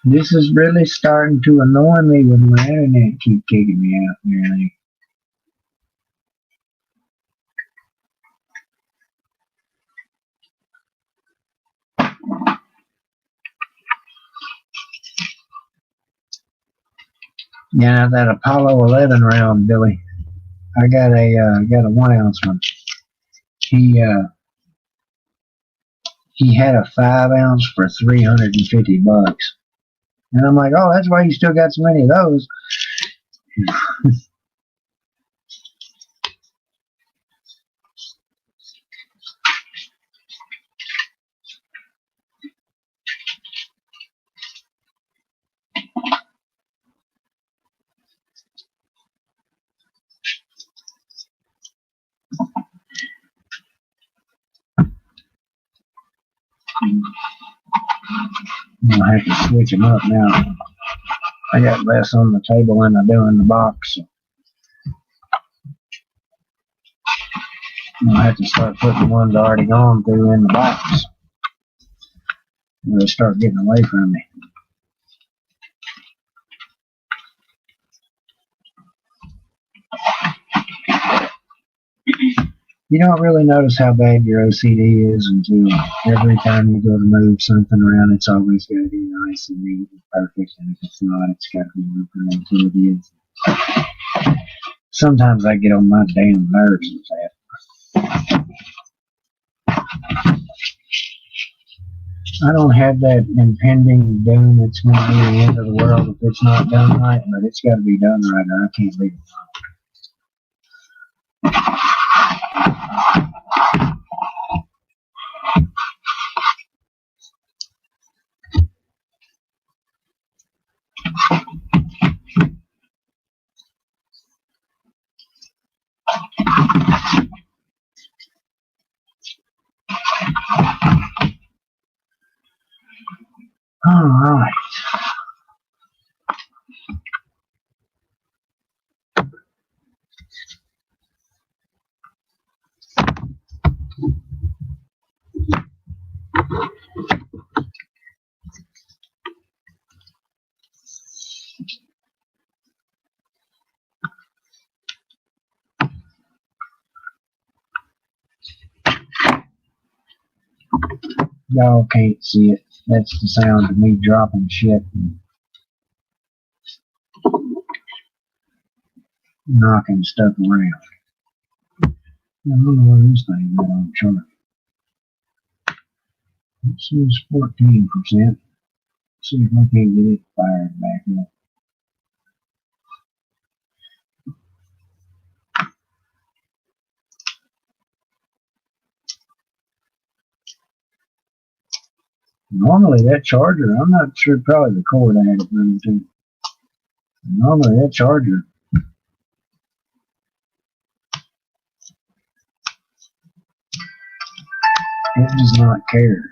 This is really starting to annoy me when my internet keeps kicking me out nearly. Yeah, that Apollo 11 round, Billy. I got a 1 ounce one. He had a 5 ounce for $350. And I'm like, oh, that's why you still got so many of those. I'm gonna have to switch them up now. I got less on the table than I do in the box. So I'm gonna have to start putting the ones already gone through in the box. They start getting away from me. You don't really notice how bad your OCD is until every time you go to move something around, it's always got to be nice and neat and perfect. And if it's not, it's got to be moving until it is. Sometimes I get on my damn nerves with that. I don't have that impending doom. It's going to be the end of the world if it's not done right, but it's got to be done right, or I can't leave it. All right. Y'all can't see it. That's the sound of me dropping shit and knocking stuff around. I don't know where this thing is on the chart. It says 14%. See if I can get it fired back up. Normally that charger, I'm not sure, probably the cord I had it running to. Normally that charger, it does not care.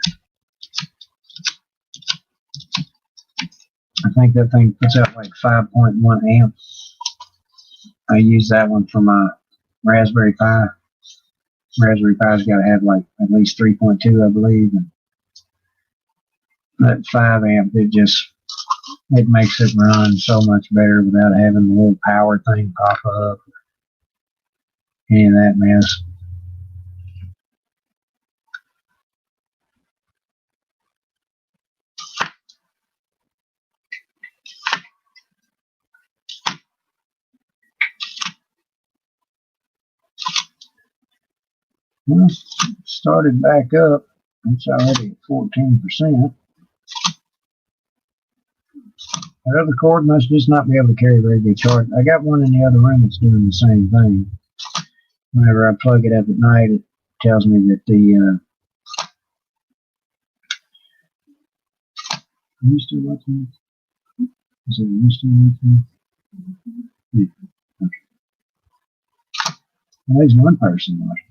I think that thing puts out like 5.1 amps. I use that one for my Raspberry Pi. Raspberry Pi's got to have like at least 3.2, I believe. And that 5 amp, it makes it run so much better without having the little power thing pop up. Any of that mess. Well, started back up. It's already at 14%. That other cord must just not be able to carry very good charge. I got one in the other room that's doing the same thing. Whenever I plug it up at night, it tells me that are you still watching? Is it you still watching? Yeah. Okay. Well, there's one person watching.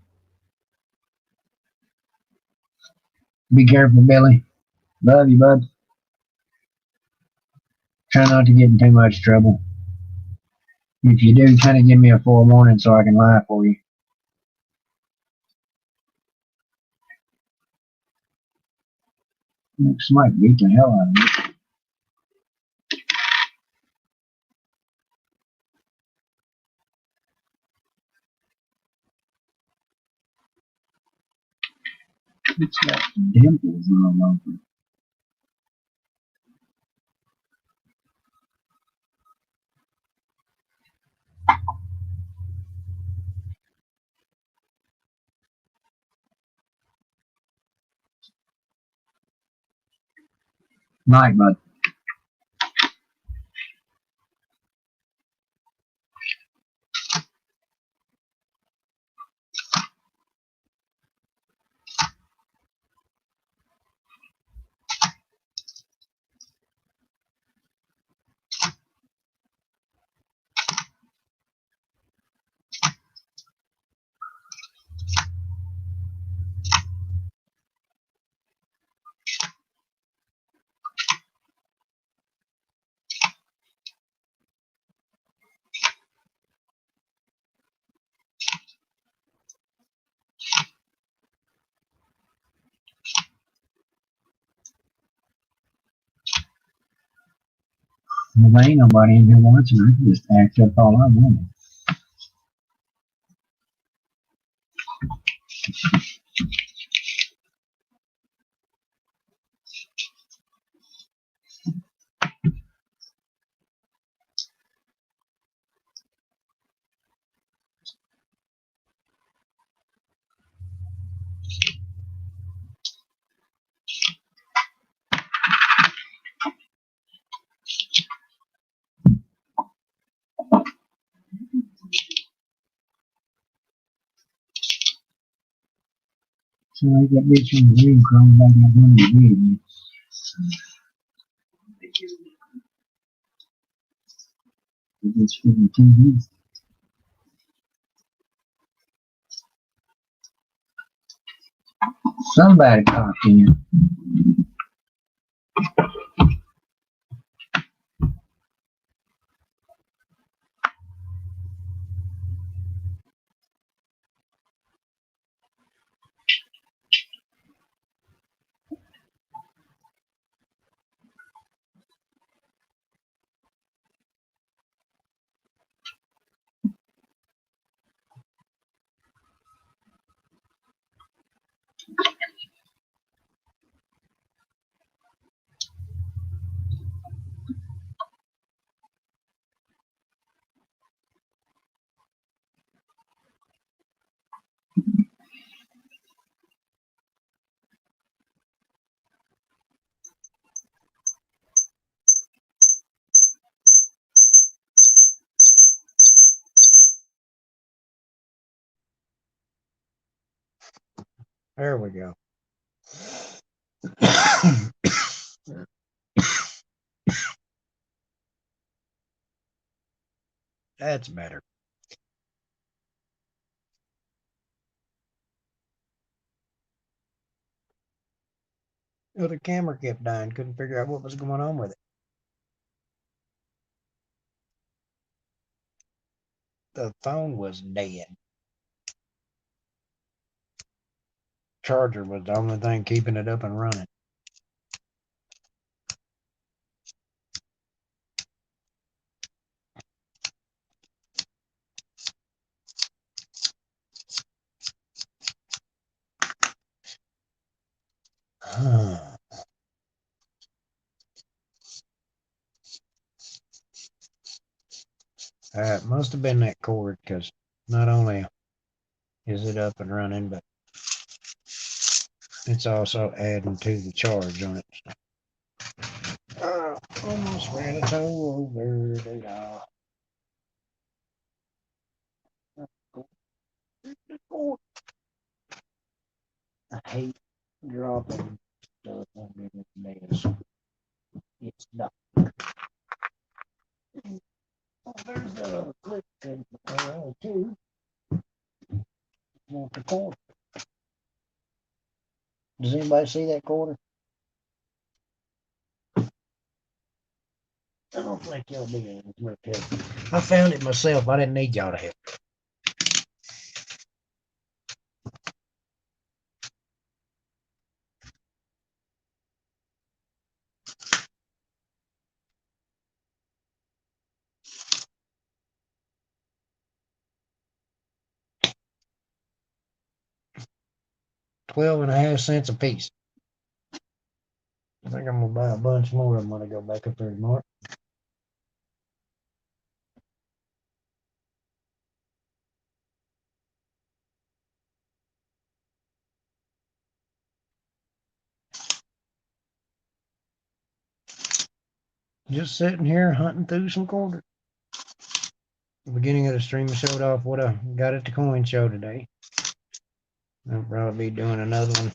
Be careful, Billy. Love you, bud. Try not to get in too much trouble. If you do, kind of give me a forewarning so I can lie for you. Somebody beat the hell out of me. It's got dimples all over. Night, bud. Well, there ain't nobody in here watching. I can just act up all I want. So I got bitch in the room crawling back out under the bed. It's for the TV. Somebody popped in. There we go. That's better. Oh, the camera kept dying. Couldn't figure out what was going on with it. The phone was dead. Charger was the only thing keeping it up and running. It must have been that cord because not only is it up and running, but it's also adding to the charge on it. Almost ran a toe over the I hate dropping stuff under this mess. It's not. Oh, there's a clip too. Want the corner. Does anybody see that corner? I don't think y'all be able to look at it. I found it myself. I didn't need y'all to help. 12.5 cents a piece. I think I'm gonna buy a bunch more of them when I go back up there tomorrow. Just sitting here hunting through some quarters. The beginning of the stream I showed off what I got at the coin show today. I'll probably be doing another one.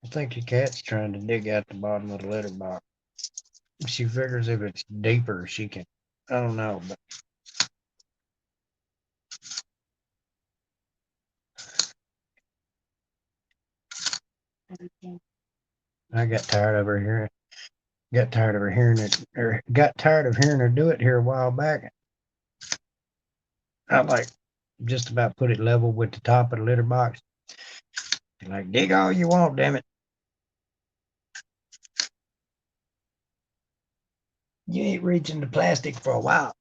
I think the cat's trying to dig out the bottom of the litter box. She figures if it's deeper, she can. I don't know, but I got tired of her hearing. Got tired of her hearing it, or got tired of hearing her do it here a while back. I like just about put it level with the top of the litter box. Like, dig all you want, damn it. You ain't reaching the plastic for a while.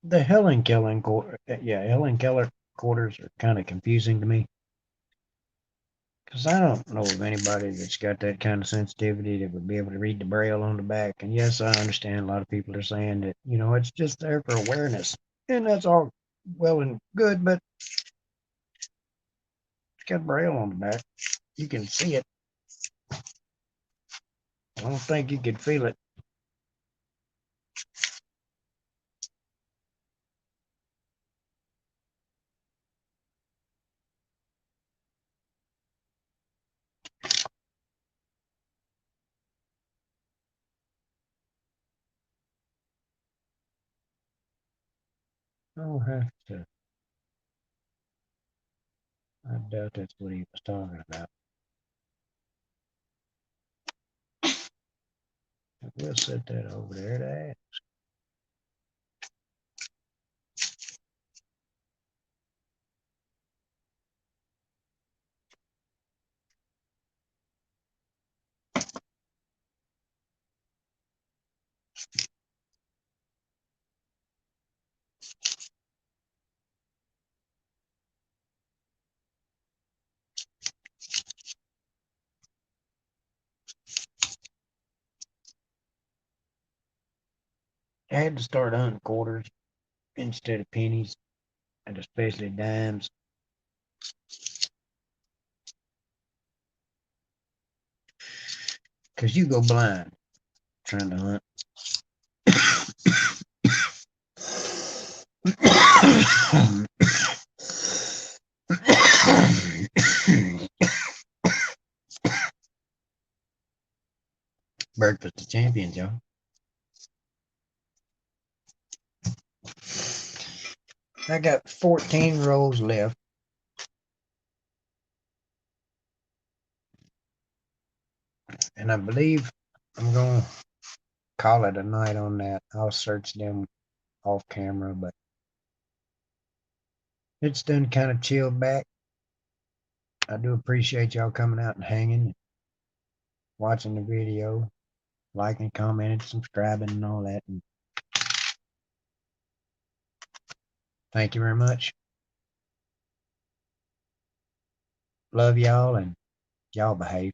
The Helen Keller Helen Keller quarters are kind of confusing to me because I don't know of anybody that's got that kind of sensitivity that would be able to read the braille on the back. And yes, I understand a lot of people are saying that it's just there for awareness, and that's all well and good, but it's got braille on the back. You can see it. I don't think you could feel it. I'll have to. I doubt that's what he was talking about. We'll set that over there to add. I had to start hunting quarters instead of pennies, and especially dimes, because you go blind trying to hunt. Breakfast of champions, y'all. I got 14 rolls left. And I believe I'm going to call it a night on that. I'll search them off camera, but it's done kind of chilled back. I do appreciate y'all coming out and hanging, watching the video, liking, commenting, subscribing, and all that. And thank you very much. Love y'all, and y'all behave.